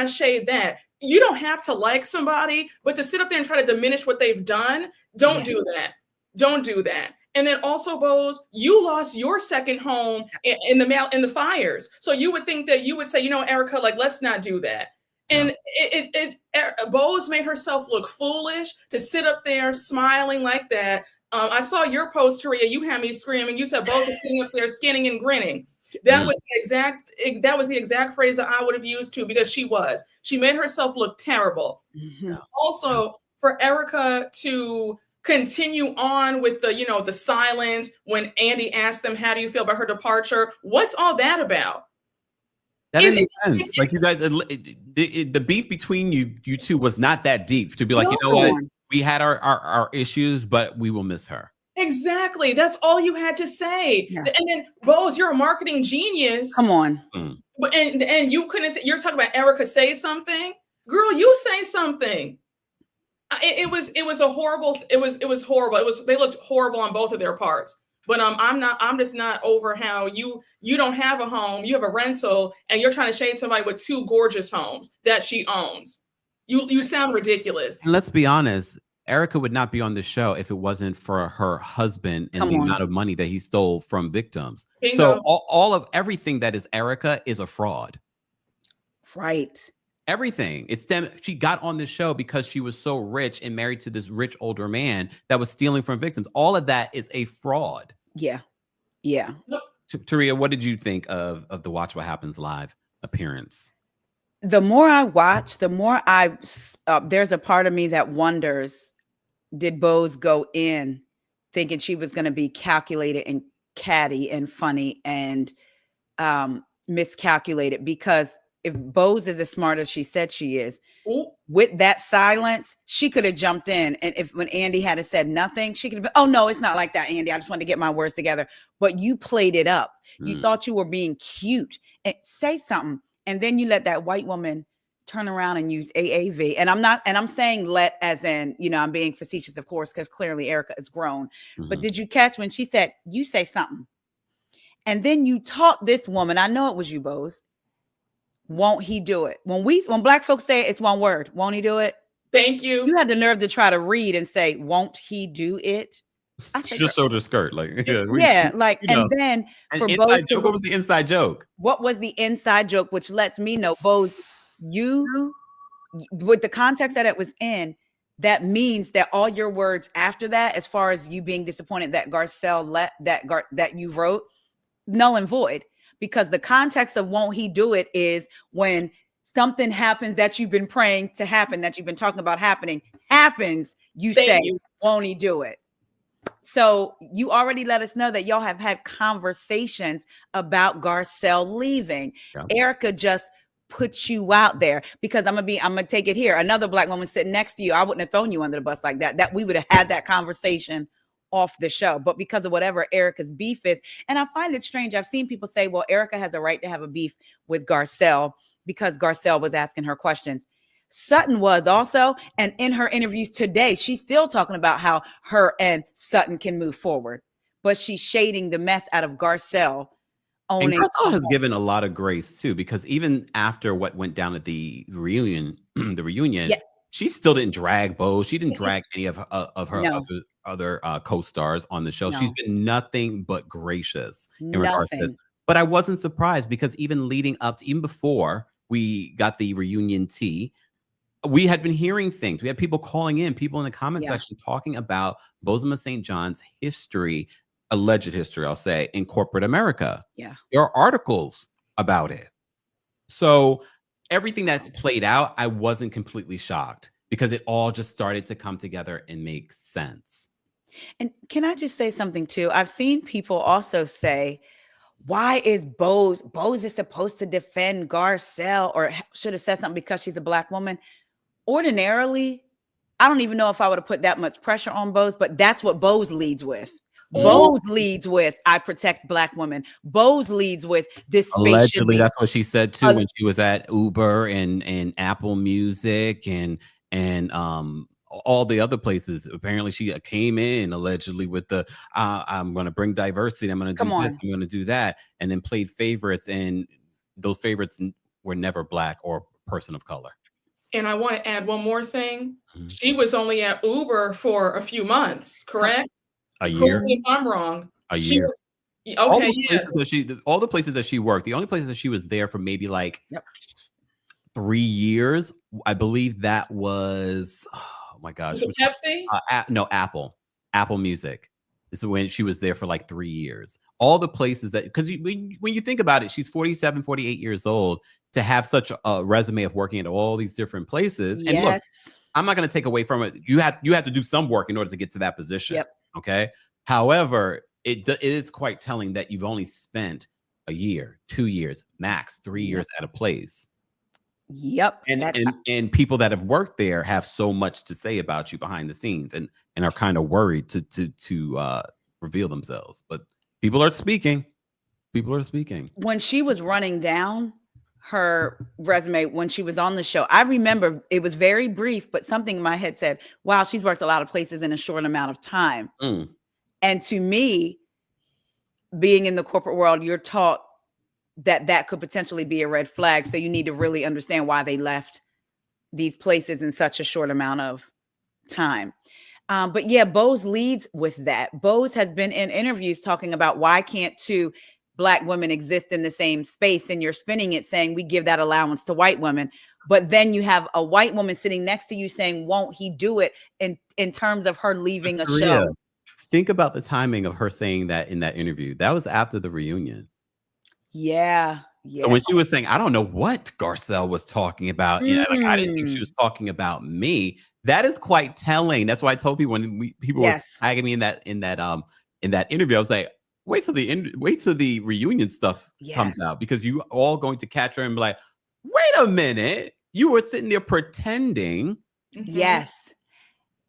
shade that. You don't have to like somebody, but to sit up there and try to diminish what they've done, don't do that. Don't do that. And then also, Bose, you lost your second home in the fires. So you would think that you would say, Erica, let's not do that. And Bose made herself look foolish to sit up there smiling like that. I saw your post, Taria. You had me screaming. You said Bose is sitting up there skinning and grinning. That was the exact phrase that I would have used too, because she made herself look terrible. Also, for Erica to continue on with the silence when Andy asked them, how do you feel about her departure? What's all that about? That didn't make sense. Like, you guys, the beef between you two was not that deep to be like, you know what? We had our issues, but we will miss her. Exactly. That's all you had to say. Yeah. And then, Bose, you're a marketing genius. Come on. And you couldn't, you're talking about Erica say something. Girl, you say something. It was horrible. They looked horrible on both of their parts. But I'm just not over how you don't have a home, you have a rental, and you're trying to shade somebody with 2 gorgeous homes that she owns. You sound ridiculous. And let's be honest, Erica would not be on the show if it wasn't for her husband and the amount of money that he stole from victims. Bingo. So all of everything that is Erica is a fraud. Right. Everything. She got on this show because she was so rich and married to this rich older man that was stealing from victims. All of that is a fraud. Yeah. Yeah. Taria, what did you think of the Watch What Happens Live appearance? The more I watch, the more there's a part of me that wonders, did Bose go in thinking she was going to be calculated and catty and funny and miscalculated? Because if Bose is as smart as she said she is, with that silence, she could have jumped in. And when Andy had said nothing, she could have been, oh, no, it's not like that, Andy. I just wanted to get my words together. But you played it up. You thought you were being cute. And say something. And then you let that white woman turn around and use AAV. And I'm saying let as in, I'm being facetious, of course, because clearly Erica is grown. But did you catch when she said, you say something? And then you taught this woman, I know it was you, Bose. Won't he do it? When Black folks say it's one word, won't he do it? Thank you. You had the nerve to try to read and say, won't he do it? She just showed her skirt. And then for Bose, what was the inside joke? What was the inside joke? Which lets me know, Bose, you, with the context that it was in, that means that all your words after that, as far as you being disappointed that Garcelle that you wrote, null and void. Because the context of won't he do it is when something happens that you've been praying to happen, that you've been talking about happening, happens, won't he do it? So you already let us know that y'all have had conversations about Garcelle leaving. Yeah. Erica just put you out there because I'm gonna take it here. Another Black woman sitting next to you, I wouldn't have thrown you under the bus like that. That we would have had that conversation off the show, but because of whatever Erica's beef is. And I find it strange. I've seen people say, well, Erica has a right to have a beef with Garcelle because Garcelle was asking her questions. Sutton was also. And in her interviews today, she's still talking about how her and Sutton can move forward. But she's shading the mess out of Garcelle And owning. Garcelle has given a lot of grace too, because even after what went down at the reunion, Yeah. she still didn't drag Bo. She didn't drag any of her No. other co-stars on the show. She's No. been nothing but gracious in regards to this. Nothing. But I wasn't surprised, because even leading up to, even before we got the reunion tea, we had been hearing things. We had people calling in, people in the comment section talking about Bozoma St. John's history, alleged history, I'll say, in corporate America. Yeah. There are articles about it. So everything that's played out, I wasn't completely shocked, because it all just started to come together and make sense. And can I just say something too? I've seen people also say, why is Bose is supposed to defend Garcelle, or should have said something because she's a Black woman? Ordinarily, I don't even know if I would have put that much pressure on Bose, but that's what Bose leads with. Bose leads with, I protect Black women. Bose leads with, this space Allegedly, that's what she said too when she was at Uber and Apple Music and all the other places. Apparently, she came in allegedly with the I'm going to bring diversity. I'm going to do this. I'm going to do that, and then played favorites, and those favorites were never Black or person of color. And I want to add one more thing. She was only at Uber for a few months, correct? A year. Correct me if I'm wrong. A year. Okay. All the places that she worked, the only places that she was there for maybe like 3 years, I believe that was, oh my gosh. Was it Pepsi? No, Apple Music. This is when she was there for like 3 years. All the places that, because when you think about it, she's 47, 48 years old, to have such a resume of working at all these different places. And look, I'm not going to take away from it. You have to do some work in order to get to that position. Okay. However, it is quite telling that you've only spent a year, 2 years, max 3 years at a place. And people that have worked there have so much to say about you behind the scenes, and are kind of worried to reveal themselves. But people are speaking. When she was running down her resume when she was on the show, I remember it was very brief, but something in my head said, wow, she's worked a lot of places in a short amount of time. And to me, being in the corporate world, you're taught that could potentially be a red flag. So you need to really understand why they left these places in such a short amount of time. But yeah, Bose leads with that. Bose has been in interviews talking about, why can't two Black women exist in the same space? And you're spinning it saying we give that allowance to white women. But then you have a white woman sitting next to you saying, won't he do it in terms of her leaving a show? Think about the timing of her saying that in that interview. That was after the reunion. Yeah. So when she was saying, I don't know what Garcelle was talking about, I didn't think she was talking about me. That is quite telling. That's why I told people when people were tagging me in that interview, I was like, wait till the reunion stuff comes out, because you all going to catch her and be like, wait a minute, you were sitting there pretending. Yes.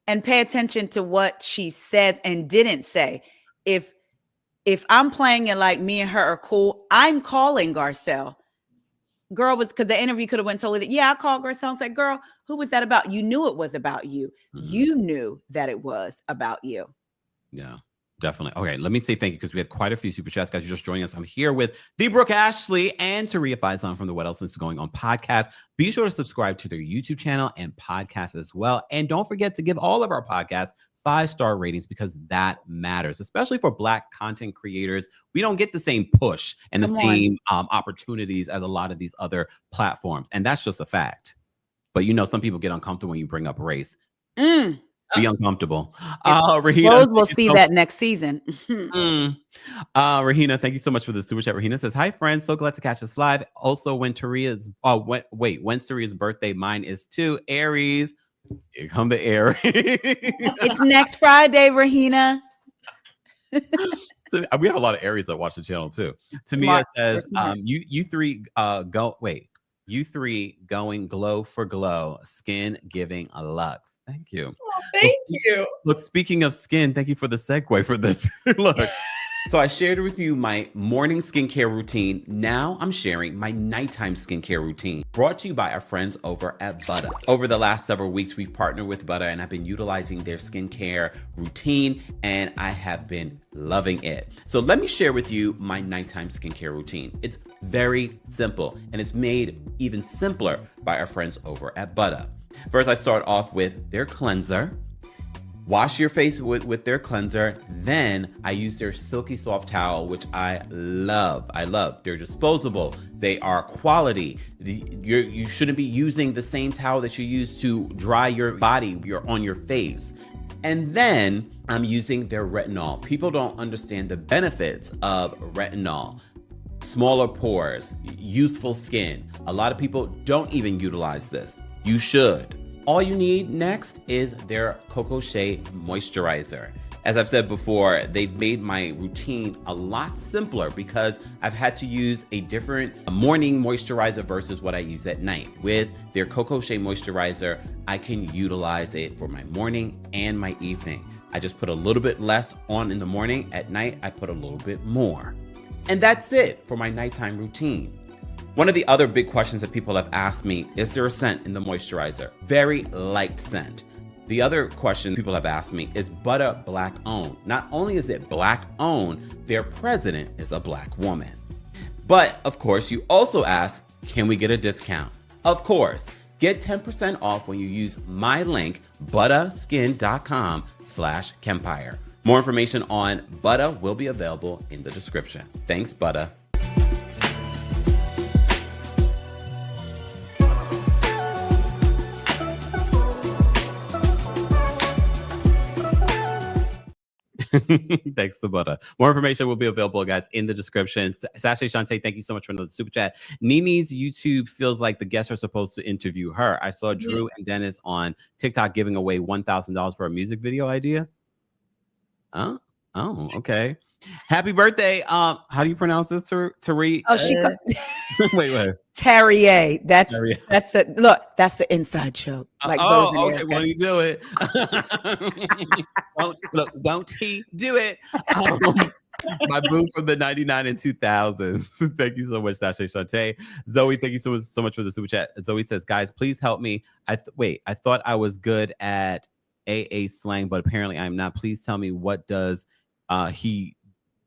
And pay attention to what she says and didn't say. If I'm playing it like me and her are cool, I'm calling Garcelle. Girl, because the interview could have went totally, I called Garcelle and said, girl, who was that about? You knew it was about you. You knew that it was about you. Yeah. Definitely. Okay, let me say thank you, because we had quite a few super chats, guys. You're just joining us. I'm here with Brooke Ashley and Taria Faison from the What Else Is Going On podcast. Be sure to subscribe to their YouTube channel and podcast as well. And don't forget to give all of our podcasts 5-star ratings, because that matters, especially for Black content creators. We don't get the same push and the same opportunities as a lot of these other platforms. And that's just a fact. But some people get uncomfortable when you bring up race. Be uncomfortable. Rahina, we'll see that next season. Rahina, thank you so much for the super chat. Rahina says, hi friends, so glad to catch us live. Also, when's Taria's birthday? Mine is too. Aries. Here come the Aries. It's next Friday, Rahina. So we have a lot of Aries that watch the channel too. Tamia says, you three going glow for glow, skin giving a lux. Thank you. Oh, thank you. Look, speaking of skin, thank you for the segue for this. Look, So I shared with you my morning skincare routine. Now I'm sharing my nighttime skincare routine, brought to you by our friends over at Buttah. Over the last several weeks, we've partnered with Buttah and I've been utilizing their skincare routine and I have been loving it. So let me share with you my nighttime skincare routine. It's very simple and it's made even simpler by our friends over at Buttah. First, I start off with their cleanser. Wash your face with their cleanser. Then I use their silky soft towel, which I love. I love. They're disposable. They are quality. You shouldn't be using the same towel that you use to dry your body on your face. And then I'm using their retinol. People don't understand the benefits of retinol. Smaller pores, youthful skin. A lot of people don't even utilize this. You should. All you need next is their Cocoa Shea moisturizer. As I've said before, they've made my routine a lot simpler because I've had to use a different morning moisturizer versus what I use at night. With their Cocoa Shea moisturizer, I can utilize it for my morning and my evening. I just put a little bit less on in the morning. At night, I put a little bit more. And that's it for my nighttime routine. One of the other big questions that people have asked me, is there a scent in the moisturizer? Very light scent. The other question people have asked me, is Buttah Black owned? Not only is it Black owned, their president is a Black woman. But of course, you also ask, can we get a discount? Of course, get 10% off when you use my link, buttahskin.com/Kempire. More information on Buttah will be available in the description. Thanks, Buttah. Thanks to Buttah. More information will be available, guys, in the description. Sashay Shantae, thank you so much for another super chat. Nini's YouTube feels like the guests are supposed to interview her. I saw Drew and Dennis on TikTok giving away $1,000 for a music video idea. Oh, okay. Happy birthday. How do you pronounce this, Taria? Oh, she wait. Taria. That's it. Look, that's the inside joke. Like okay. Won't he do it? Won't he do it? My boo from the 99 and 2000s. Thank you so much, Sasha Shantae. Zoe, thank you so much for the super chat. Zoe says, guys, please help me. I thought I was good at AA slang, but apparently I'm not. Please tell me, what does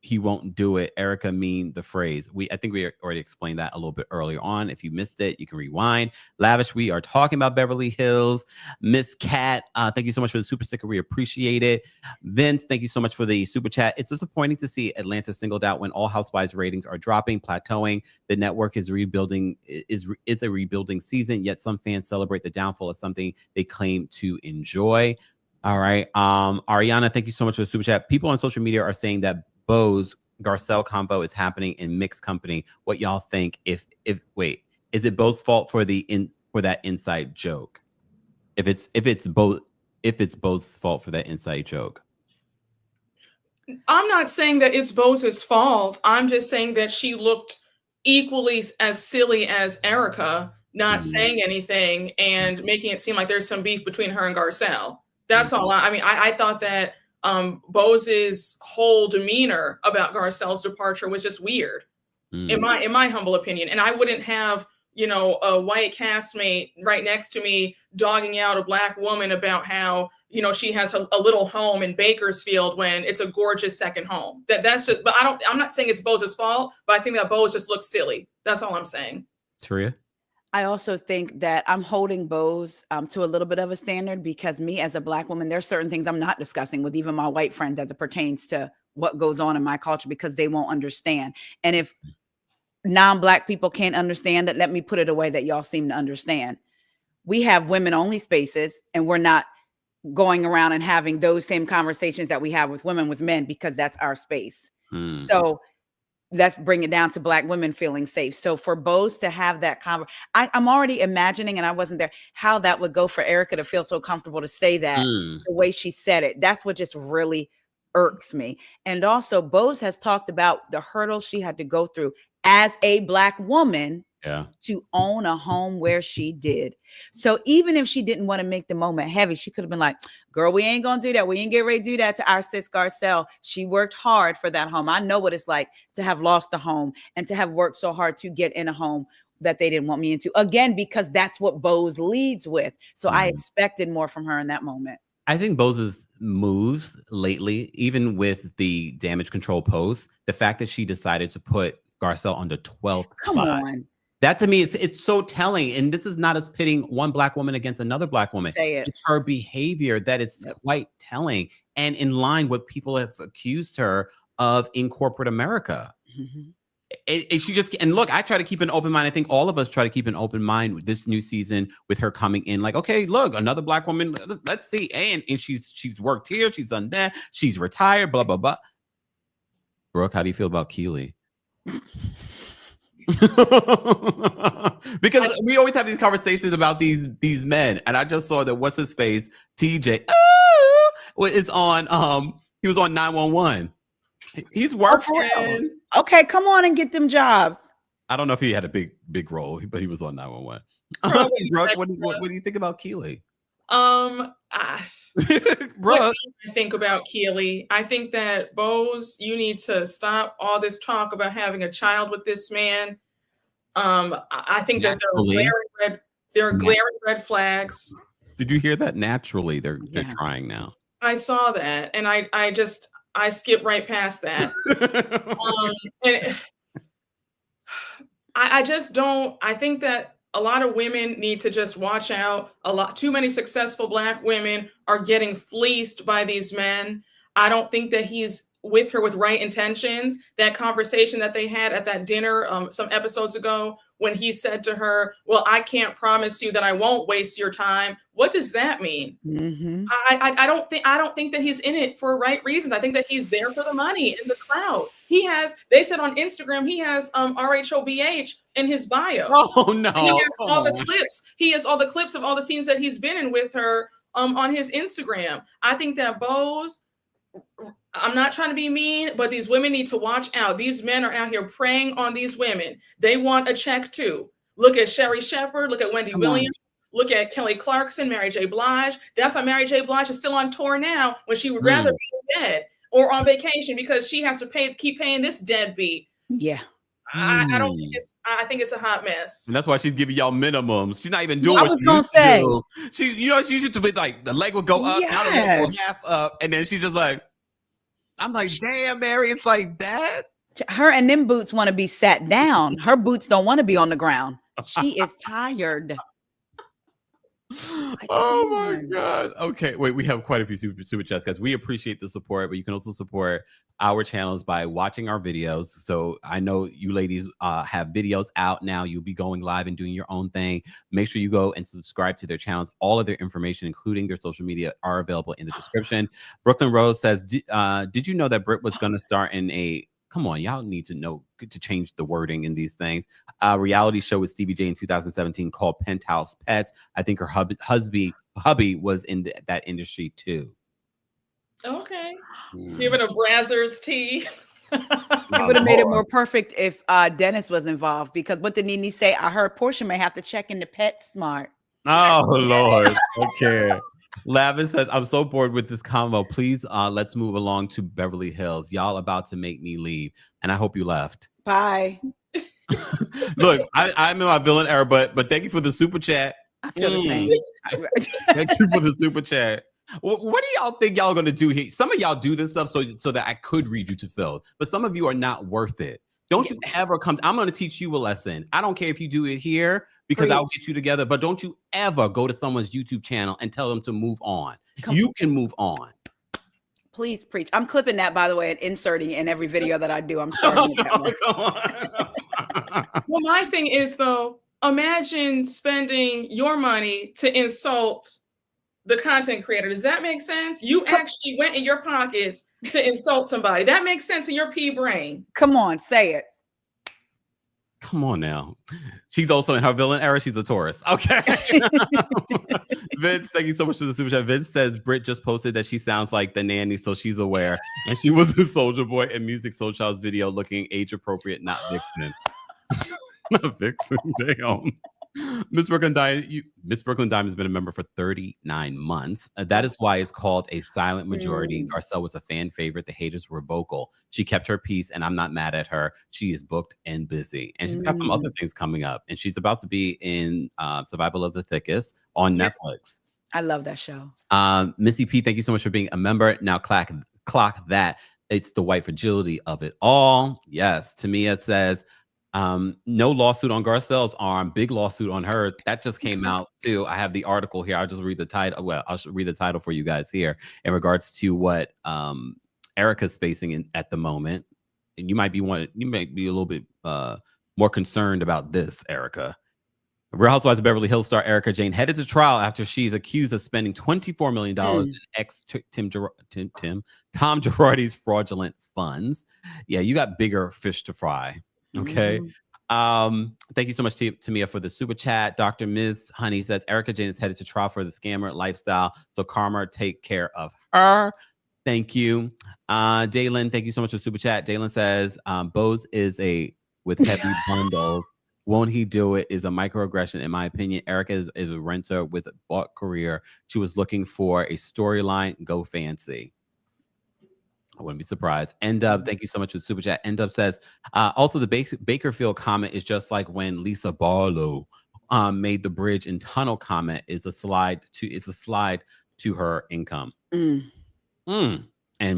he won't do it, Erica, mean the phrase? I think we already explained that a little bit earlier on. If you missed it, you can rewind. Lavish, we are talking about Beverly Hills. Miss Cat, thank you so much for the super sticker. We appreciate it. Vince, thank you so much for the super chat. It's disappointing to see Atlanta singled out when all Housewives ratings are dropping, plateauing. The network is rebuilding. It's a rebuilding season, yet some fans celebrate the downfall of something they claim to enjoy. All right. Ariana, thank you so much for the super chat. People on social media are saying that Bo's Garcelle combo is happening in mixed company. What y'all think? Is it Bo's fault for that inside joke? If it's Bo's fault for that inside joke. I'm not saying that it's Bo's fault. I'm just saying that she looked equally as silly as Erica, not saying anything and making it seem like there's some beef between her and Garcelle. That's all. I thought that Bo's whole demeanor about Garcelle's departure was just weird, in my humble opinion. And I wouldn't have, a white castmate right next to me dogging out a Black woman about how, she has a little home in Bakersfield when it's a gorgeous second home. That's just, but I'm not saying it's Bo's fault, but I think that Bo's just looks silly. That's all I'm saying. Taria? I also think that I'm holding Bo's to a little bit of a standard, because me as a Black woman, there's certain things I'm not discussing with even my white friends as it pertains to what goes on in my culture, because they won't understand. And if non-Black people can't understand it, let me put it away that y'all seem to understand. We have women only spaces, and we're not going around and having those same conversations that we have with women with men, because that's our space. So let's bring it down to Black women feeling safe. So for Bo's to have that I'm already imagining, and I wasn't there, how that would go for Erica to feel so comfortable to say that the way she said it. That's what just really irks me. And also Bo's has talked about the hurdles she had to go through as a Black woman Yeah. to own a home where she did. So even if she didn't want to make the moment heavy, she could have been like, girl, we ain't gonna do that. We ain't get ready to do that to our sis Garcelle. She worked hard for that home. I know what it's like to have lost a home and to have worked so hard to get in a home that they didn't want me into. Again, because that's what Bose leads with. So I expected more from her in that moment. I think Bose's moves lately, even with the damage control post, the fact that she decided to put Garcelle on the 12th Come spot. on. That to me, it's so telling. And this is not us pitting one Black woman against another Black woman. Say it. It's her behavior that is quite telling and in line what people have accused her of in corporate America. She just, and look, I try to keep an open mind. I think all of us try to keep an open mind with this new season with her coming in like, okay, look, another Black woman. Let's see. And she's worked here. She's done that. She's retired, blah, blah, blah. Brooke, how do you feel about Keely? Because we always have these conversations about these men, and I just saw that what's his face TJ is on he was on 911. He's working. Okay, come on and get them jobs. I don't know if he had a big role, but he was on 911. Brooke, what do you think about Keely? Brooke, Brooke, I think about Keely. I think that Bose, you need to stop all this talk about having a child with this man. I think that there are glaring red flags. Did you hear that? Naturally, they're trying now. I saw that, and I skipped right past that. And I just don't. I think that a lot of women need to just watch out. Too many successful Black women are getting fleeced by these men. I don't think that he's with her with right intentions. That conversation that they had at that dinner some episodes ago, when he said to her, well, I can't promise you that I won't waste your time. What does that mean? I don't think that he's in it for right reasons. I think that he's there for the money and the clout. They said on Instagram, he has RHOBH in his bio. Oh no. And he has all the clips. He has all the clips of all the scenes that he's been in with her on his Instagram. I think that Bose, I'm not trying to be mean, but these women need to watch out. These men are out here preying on these women. They want a check too. Look at Sherry Shepherd. Look at Wendy Williams. Look at Kelly Clarkson, Mary J. Blige. That's why Mary J. Blige is still on tour now, when she would rather be in bed or on vacation, because she has to keep paying this deadbeat. Yeah. I don't think I think it's a hot mess. And that's why she's giving y'all minimums. She's not even doing I what was she gonna used say. to do. She used to be like, the leg would go up, now the leg will half up, and then she's just like, I'm like, damn, Mary, it's like that. Her and them boots want to be sat down. Her boots don't want to be on the ground. She is tired. Oh my God. Okay. Wait, we have quite a few super chats, guys. We appreciate the support, but you can also support our channels by watching our videos. So I know you ladies have videos out now. You'll be going live and doing your own thing. Make sure you go and subscribe to their channels. All of their information, including their social media, are available in the description. Brooklyn Rose says, did you know that Britt was going to star in a, come on, y'all need to know to change the wording in these things, reality show with Stevie J in 2017 called Penthouse Pets. I think her hubby was in that industry too. Okay. Giving a Brazzers tea. It would have made it more perfect if Dennis was involved, because what did Nene say? I heard Portia may have to check into PetSmart. Oh Lord. Okay. Lavin says, I'm so bored with this convo. Please let's move along to Beverly Hills. Y'all about to make me leave. And I hope you left. Bye. Look, I'm in my villain era, but thank you for the super chat. I feel the same. Thank you for the super chat. What do y'all think y'all gonna do here? Some of y'all do this stuff so that I could read you to Phil, but some of you are not worth it. Don't you ever come. I'm gonna teach you a lesson. I don't care if you do it here, because I'll get you together, but don't you ever go to someone's YouTube channel and tell them to move on. You can move on. Please preach. I'm clipping that, by the way, and inserting it in every video that I do. I'm starting with that one. Well, my thing is, though, imagine spending your money to insult the content creator. Does that make sense? You actually went in your pockets to insult somebody. That makes sense in your pea brain. Come on, say it. Come on now. She's also in her villain era. She's a Taurus. Okay. Vince, thank you so much for the super chat. Vince says Britt just posted that she sounds like the nanny, so she's aware. And she was the Soulja Boy and Music Soul Child's video looking age appropriate, not Vixen. Vixen, damn. Miss Brooklyn Diamond has been a member for 39 months. That is why it's called a silent majority. Garcelle was a fan favorite. The haters were vocal. She kept her peace, and I'm not mad at her. She is booked and busy. And she's got some other things coming up. And she's about to be in Survival of the Thickest on Netflix. I love that show. Missy P, thank you so much for being a member. Now clock that. It's the white fragility of it all. Yes. Tamia says, no lawsuit on Garcelle's arm, big lawsuit on her. That just came out too. I have the article here. I'll just read the title. Well, I'll read the title for you guys here in regards to what Erica's facing at the moment. And you might be a little bit more concerned about this, Erica. Real Housewives of Beverly Hills star Erica Jane headed to trial after she's accused of spending $24 million in Tom Girardi's fraudulent funds. Yeah, you got bigger fish to fry. Okay. Thank you so much to Tamia for the super chat. Dr. Ms. Honey says Erica Jane is headed to trial for the scammer lifestyle. So karma take care of her. Thank you. Daylin, thank you so much for super chat. Daylin says Bose is with heavy bundles. Won't he do it is a microaggression. In my opinion, Erica is a renter with a bought career. She was looking for a storyline. Go fancy. I wouldn't be surprised. End up, thank you so much for the super chat. End up says, also the Bakerfield comment is just like when Lisa Barlow made the bridge and tunnel comment is a slide to her income. And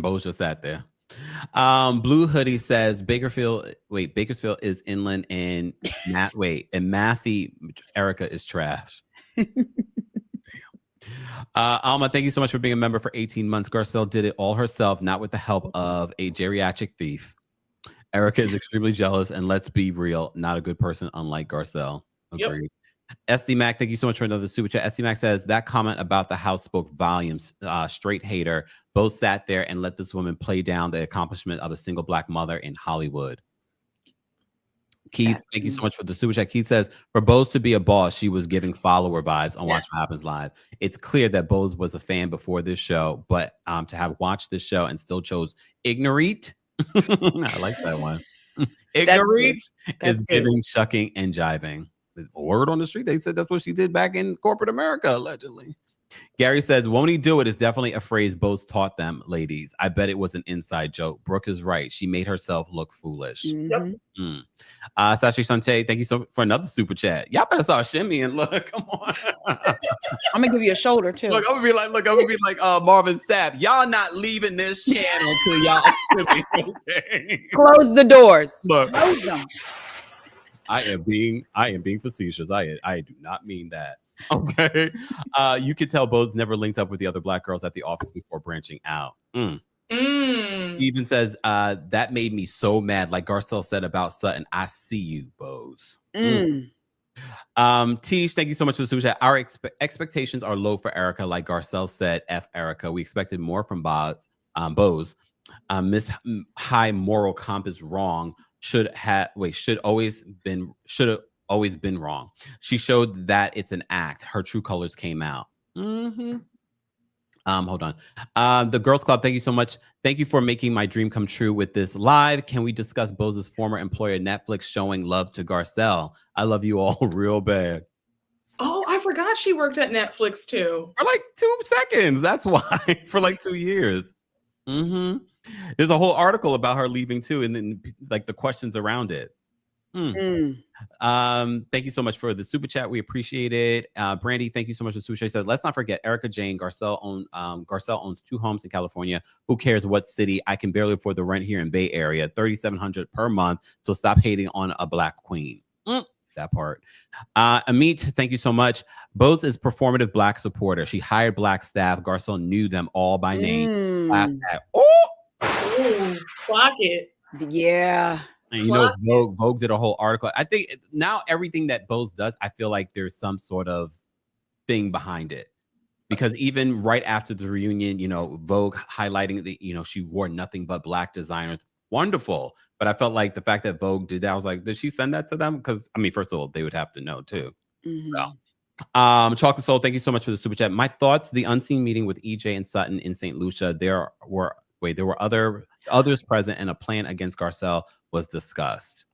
Bo's just sat there. Blue Hoodie says Bakersfield is inland and Matthew Erica is trash. Alma, thank you so much for being a member for 18 months. Garcelle did it all herself, not with the help of a geriatric thief. Erica is extremely jealous, and let's be real, not a good person, unlike Garcelle. Agreed. Yep. SD Mac, thank you so much for another super chat. SD Mac says that comment about the house spoke volumes. Straight hater. Both sat there and let this woman play down the accomplishment of a single black mother in Hollywood. Keith, thank you so much for the super chat. Keith says, for Bose to be a boss, she was giving follower vibes on Watch What Happens Live. It's clear that Bose was a fan before this show, but to have watched this show and still chose ignorate. I like that one. Ignorate is giving shucking and jiving. A word on the street, they said that's what she did back in corporate America, allegedly. Gary says, won't he do it is definitely a phrase Bose taught them, ladies. I bet it was an inside joke. Brooke is right. She made herself look foolish. Sashi Sante, thank you so much for another super chat. Y'all better start shimmying. Look, come on. I'm gonna give you a shoulder too. Look, I'm gonna be like Marvin Sapp. Y'all not leaving this channel till y'all shimmy. Okay? Close the doors. Look, close them. I am being facetious. I do not mean that. Okay. You could tell Bose never linked up with the other black girls at the office before branching out. He even says that made me so mad. Like Garcelle said about Sutton, I see you, Bose. Tish, thank you so much for the super chat. Our expectations are low for Erica. Like Garcelle said, F Erica. We expected more from Bose. Miss High Moral Compass wrong. Should have always been wrong. She showed that it's an act. Her true colors came out. Hold on. The Girls Club, thank you so much. Thank you for making my dream come true with this live. Can we discuss Bose's former employer Netflix showing love to Garcelle? I love you all real bad. Oh, I forgot she worked at Netflix too. For like 2 seconds. That's why. For like 2 years. There's a whole article about her leaving too, and then like the questions around it. Thank you so much for the super chat. We appreciate it. Brandy, thank you so much for the super chat. She says, let's not forget Erica Jane. Garcelle owns 2 homes in California. Who cares what city? I can barely afford the rent here in Bay Area, $3,700 per month. So stop hating on a black queen. That part. Amit, thank you so much. Bose is performative black supporter. She hired black staff. Garcelle knew them all by name. Clock it. Yeah. And you know, Vogue did a whole article. I think now everything that Bose does, I feel like there's some sort of thing behind it. Because even right after the reunion, you know, Vogue highlighting the, you know, she wore nothing but black designers. Wonderful. But I felt like the fact that Vogue did that, I was like, did she send that to them? Because, I mean, first of all, they would have to know too. So, Chocolate Soul, thank you so much for the super chat. My thoughts, the unseen meeting with EJ and Sutton in St. Lucia, there were others present and a plan against Garcelle was discussed.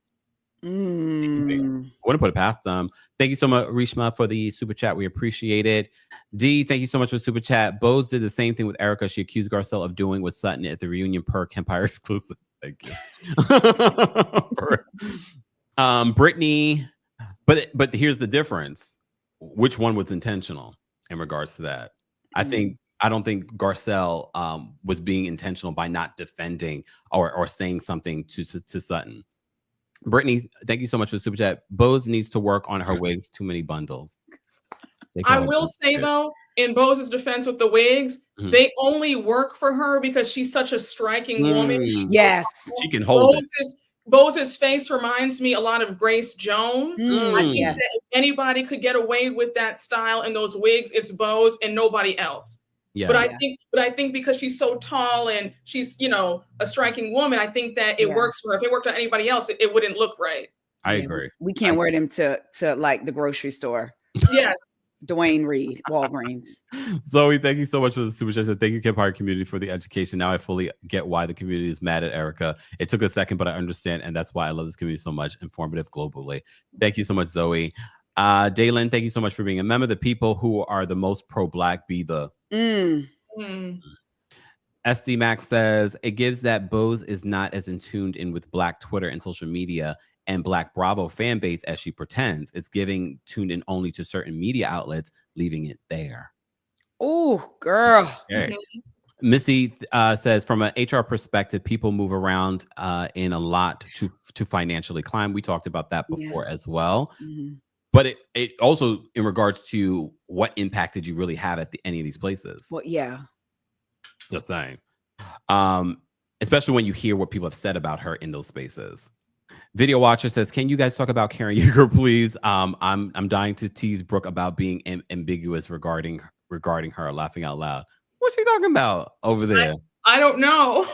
What do wouldn't put it past them. Thank you so much, Rishma, for the super chat. We appreciate it. D, thank you so much for the super chat. Bose did the same thing with Erica. She accused Garcelle of doing with Sutton at the reunion per Kempire exclusive. Thank you. Brittany, but here's the difference. Which one was intentional in regards to that? I don't think Garcelle was being intentional by not defending or saying something to Sutton. Brittany, thank you so much for the super chat. Bose needs to work on her wigs. Too many bundles. I will say though, in Bose's defense with the wigs, they only work for her because she's such a striking woman. Yes, she can hold Bose's face reminds me a lot of Grace Jones. I think that if anybody could get away with that style and those wigs, it's Bose and nobody else. Yeah. But I think because she's so tall and she's, you know, a striking woman, I think that it works for her. If it worked on anybody else, it wouldn't look right. I agree. We can't wear them to like the grocery store. Yes. Dwayne Reed, Walgreens. Zoe, thank you so much for the super chat. Thank you, Kempire community, for the education. Now I fully get why the community is mad at Erica. It took a second, but I understand, and that's why I love this community so much. Informative globally. Thank you so much, Zoe. Daylin, thank you so much for being a member. The people who are the most pro-Black be the... SD Max says, it gives that Bose is not as in tuned in with Black Twitter and social media and Black Bravo fan base as she pretends. It's giving tuned in only to certain media outlets, leaving it there. Oh, girl. Okay. Missy says, from an HR perspective, people move around in a lot to financially climb. We talked about that before as well. But it also, in regards to what impact did you really have at any of these places? Well, yeah. Just saying. Especially when you hear what people have said about her in those spaces. Video Watcher says, can you guys talk about Karen Yeager, please? I'm dying to tease Brooke about being ambiguous regarding her, laughing out loud. What's she talking about over there? I don't know.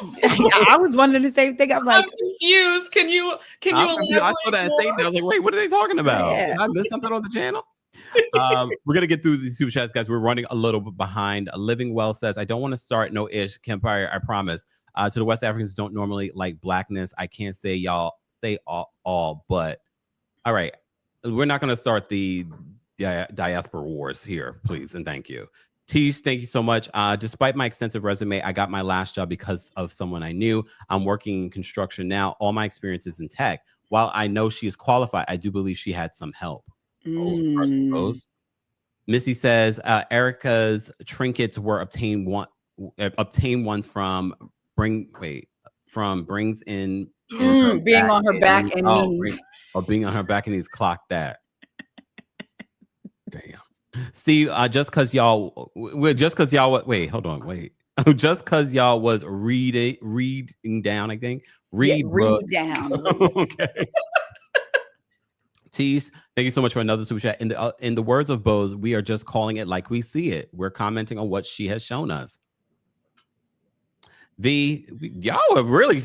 I was wondering the same thing. I'm like, I'm confused. Can you elaborate? I saw that same thing. I was like, wait, what are they talking about? Did I miss something on the channel? We're gonna get through these super chats, guys. We're running a little bit behind. Living Well says, I don't want to start no ish Kempire, I promise. To the West Africans don't normally like Blackness. I can't say y'all say all, but all right. We're not gonna start the diaspora wars here, please, and thank you. Tish, thank you so much. Despite my extensive resume, I got my last job because of someone I knew. I'm working in construction now. All my experience is in tech. While I know she is qualified, I do believe she had some help. Missy says, Erica's trinkets were obtained ones from brings in being on her back and knees. Being on her back and knees. Clock that. Damn. Steve, just because y'all was reading down, I think. Read down. Okay. Tease, thank you so much for another super chat. In the words of Bose, we are just calling it like we see it. We're commenting on what she has shown us. Y'all have really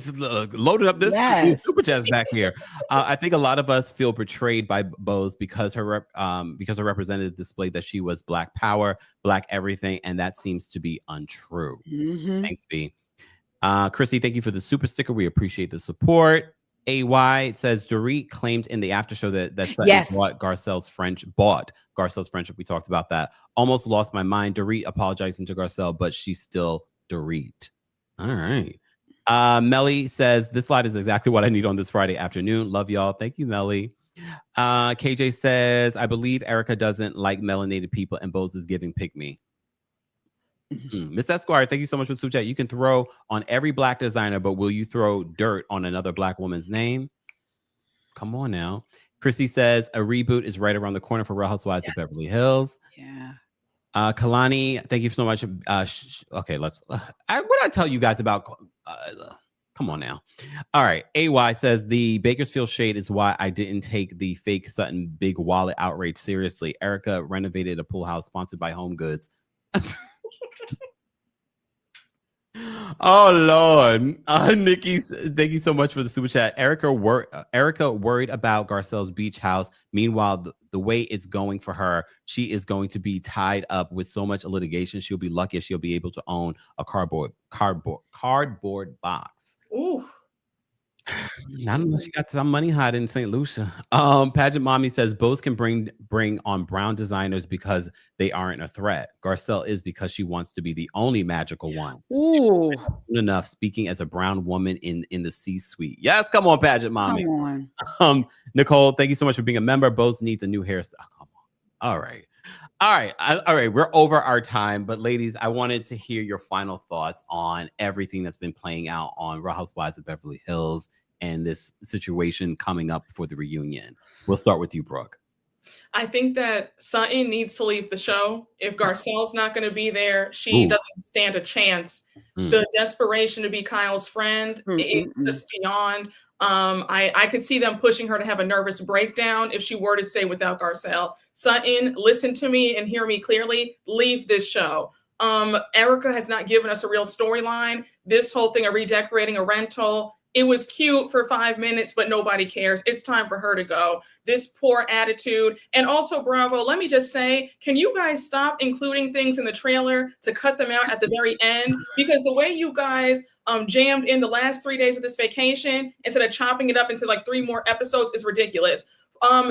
loaded up this super chats back here. I think a lot of us feel betrayed by Bose because her representative displayed that she was Black power, Black everything, and that seems to be untrue. Thanks, V. Chrissy, thank you for the super sticker. We appreciate the support. AY says Dorit claimed in the after show that Sutton bought Garcelle's friendship. We talked about that. Almost lost my mind. Dorit apologizing to Garcelle, but she's still Dorit. All right. Melly says, this slide is exactly what I need on this Friday afternoon. Love y'all. Thank you, Melly. KJ says, I believe Erica doesn't like melanated people and Bose is giving pick me. Miss Esquire, thank you so much for the super chat. You can throw on every Black designer, but will you throw dirt on another Black woman's name? Come on now. Chrissy says, a reboot is right around the corner for Real Housewives of Beverly Hills. Yeah. Kalani, thank you so much. Okay, let's. What did I tell you guys about? Come on now. All right. AY says the Bakersfield shade is why I didn't take the fake Sutton big wallet outrage seriously. Erica renovated a pool house sponsored by Home Goods. Oh Lord, Nikki, thank you so much for the super chat. Erica worried about Garcelle's beach house. Meanwhile, the way it's going for her, she is going to be tied up with so much litigation. She'll be lucky if she'll be able to own a cardboard box. Ooh. Not unless you got some money hiding in St. Lucia. Pageant Mommy says Bose can bring on brown designers because they aren't a threat. Garcelle is because she wants to be the only magical one. Ooh, Soon enough, speaking as a brown woman in the C-suite. Yes, come on, Pageant Mommy. come on. Nicole, thank you so much for being a member. Bose needs a new hairstyle. Oh, come on. All right. All right. We're over our time, but ladies, I wanted to hear your final thoughts on everything that's been playing out on Real Housewives of Beverly Hills and this situation coming up for the reunion. We'll start with you, Brooke. I think that Sutton needs to leave the show. If Garcelle's not going to be there, she doesn't stand a chance. The desperation to be Kyle's friend is just beyond. I could see them pushing her to have a nervous breakdown if she were to stay without Garcelle. Sutton, listen to me and hear me clearly. Leave this show. Erica has not given us a real storyline. This whole thing of redecorating a rental, it was cute for 5 minutes, but nobody cares. It's time for her to go. This poor attitude. And also, Bravo, let me just say, can you guys stop including things in the trailer to cut them out at the very end? Because the way you guys jammed in the last 3 days of this vacation instead of chopping it up into like 3 more episodes is ridiculous.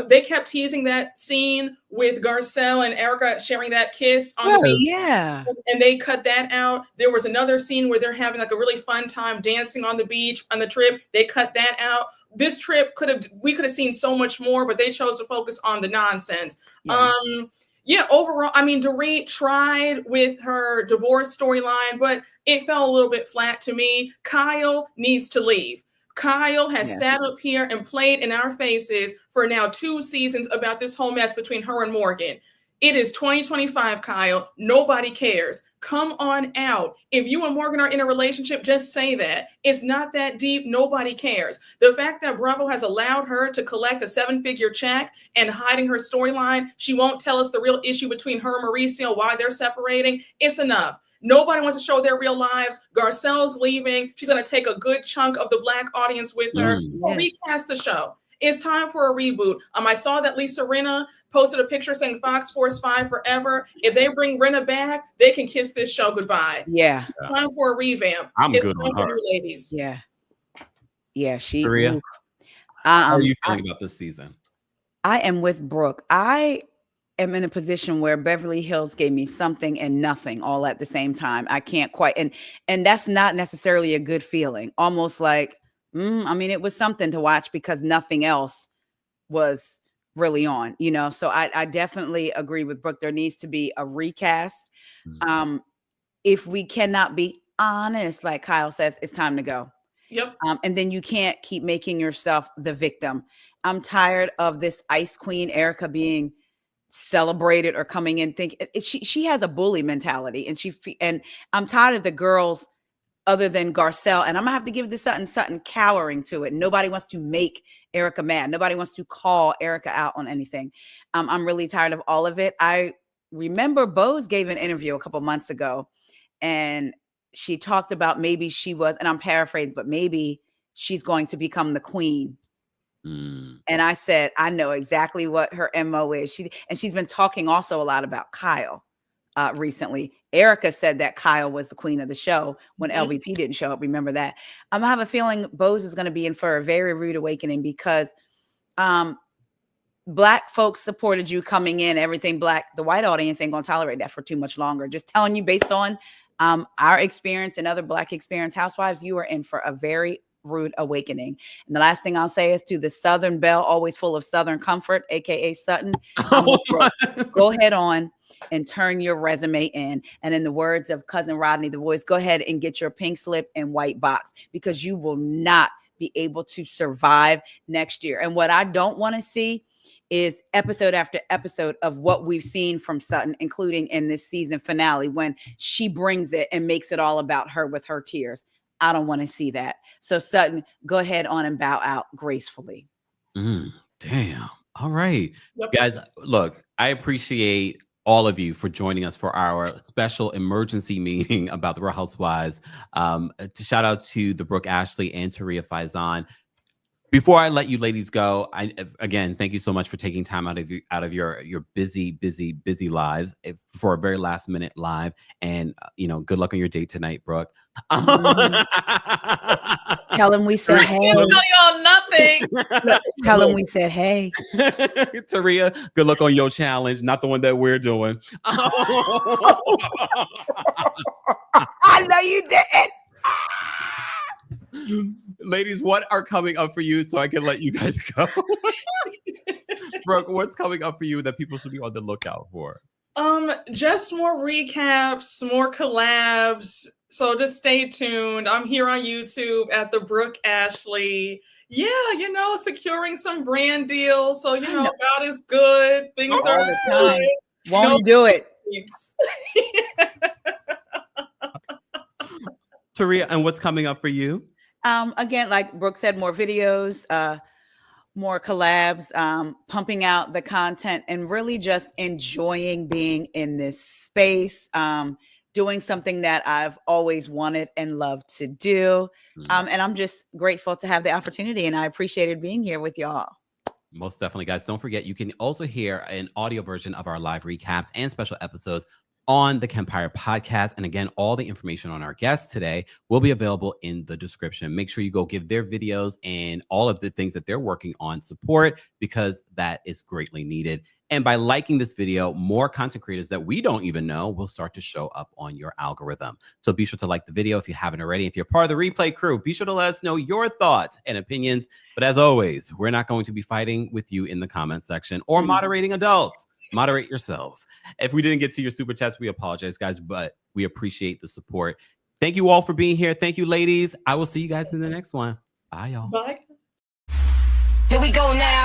They kept teasing that scene with Garcelle and Erica sharing that kiss on the beach. Yeah. And they cut that out. There was another scene where they're having like a really fun time dancing on the beach on the trip. They cut that out. This trip we could have seen so much more, but they chose to focus on the nonsense. Yeah. Overall, I mean, Dorit tried with her divorce storyline, but it fell a little bit flat to me. Kyle needs to leave. Kyle has sat up here and played in our faces for now 2 seasons about this whole mess between her and Morgan. It is 2025, Kyle. Nobody cares. Come on out. If you and Morgan are in a relationship, just say that. It's not that deep. Nobody cares. The fact that Bravo has allowed her to collect a 7-figure check and hiding her storyline, she won't tell us the real issue between her and Mauricio, why they're separating. It's enough. Nobody wants to show their real lives. Garcelle's leaving. She's going to take a good chunk of the Black audience with her. Recast the show. It's time for a reboot. I saw that Lisa Rinna posted a picture saying Fox Force 5 forever. If they bring Rinna back, they can kiss this show goodbye. Yeah. It's time for a revamp. I'm it's good time on for her. new ladies. Yeah. Yeah. Taria, how are you feeling about this season? I am with Brooke. I am in a position where Beverly Hills gave me something and nothing all at the same time. I can't quite, and that's not necessarily a good feeling. Almost like, I mean, it was something to watch because nothing else was really on, you know? So I definitely agree with Brooke. There needs to be a recast. If we cannot be honest, like Kyle says, it's time to go. Yep. And then you can't keep making yourself the victim. I'm tired of this Ice Queen Erica being celebrated or coming in she has a bully mentality, and I'm tired of the girls other than Garcelle, and I'm gonna have to give this Sutton cowering to it. Nobody wants to make Erica mad. Nobody wants to call Erica out on anything. I'm really tired of all of it. I remember Bose gave an interview a couple months ago, and she talked about maybe she was, and I'm paraphrasing, but maybe she's going to become the queen. And I said, I know exactly what her MO is. She's been talking also a lot about Kyle recently. Erica said that Kyle was the queen of the show when LVP didn't show up. Remember that? I have a feeling Bose is going to be in for a very rude awakening because Black folks supported you coming in, everything Black. The white audience ain't going to tolerate that for too much longer. Just telling you based on our experience and other Black experience housewives, you are in for a very rude awakening. And the last thing I'll say is to the Southern Belle, always full of Southern comfort, aka Sutton, go ahead on and turn your resume in. And in the words of cousin Rodney, the voice, go ahead and get your pink slip and white box, because you will not be able to survive next year. And what I don't want to see is episode after episode of what we've seen from Sutton, including in this season finale, when she brings it and makes it all about her with her tears. I don't want to see that. So Sutton, go ahead on and bow out gracefully. Damn. All right. Guys, look, I appreciate all of you for joining us for our special emergency meeting about the Real Housewives. To shout out to the Brooke Ashley and Taria Faison. Before I let you ladies go, again, thank you so much for taking time out of your busy lives for a very last minute live. And good luck on your date tonight, Brooke. Tell him we said hey. I can't tell y'all nothing. Tell him we said hey. Taria, good luck on your challenge, not the one that we're doing. I know you didn't. Ladies, what are coming up for you so I can let you guys go? Brooke, what's coming up for you that people should be on the lookout for? Just more recaps, more collabs. So just stay tuned. I'm here on YouTube at the Brooke Ashley. Yeah, securing some brand deals. So, God is good. Things all are the time. good. Won't do it. Taria, and what's coming up for you? Again, like Brooke said, more videos, more collabs, pumping out the content, and really just enjoying being in this space, doing something that I've always wanted and loved to do. And I'm just grateful to have the opportunity, and I appreciated being here with y'all. Most definitely, guys. Don't forget, you can also hear an audio version of our live recaps and special episodes on the Kempire podcast. And again, all the information on our guests today will be available in the description. Make sure you go give their videos and all of the things that they're working on support, because that is greatly needed. And by liking this video, more content creators that we don't even know will start to show up on your algorithm. So be sure to like the video if you haven't already. If you're part of the replay crew, be sure to let us know your thoughts and opinions. But as always, we're not going to be fighting with you in the comment section or moderating adults. Moderate yourselves. If we didn't get to your super chats, we apologize, guys, but we appreciate the support. Thank you all for being here. Thank you, ladies. I will see you guys in the next one. Bye, y'all. Bye. Here we go now.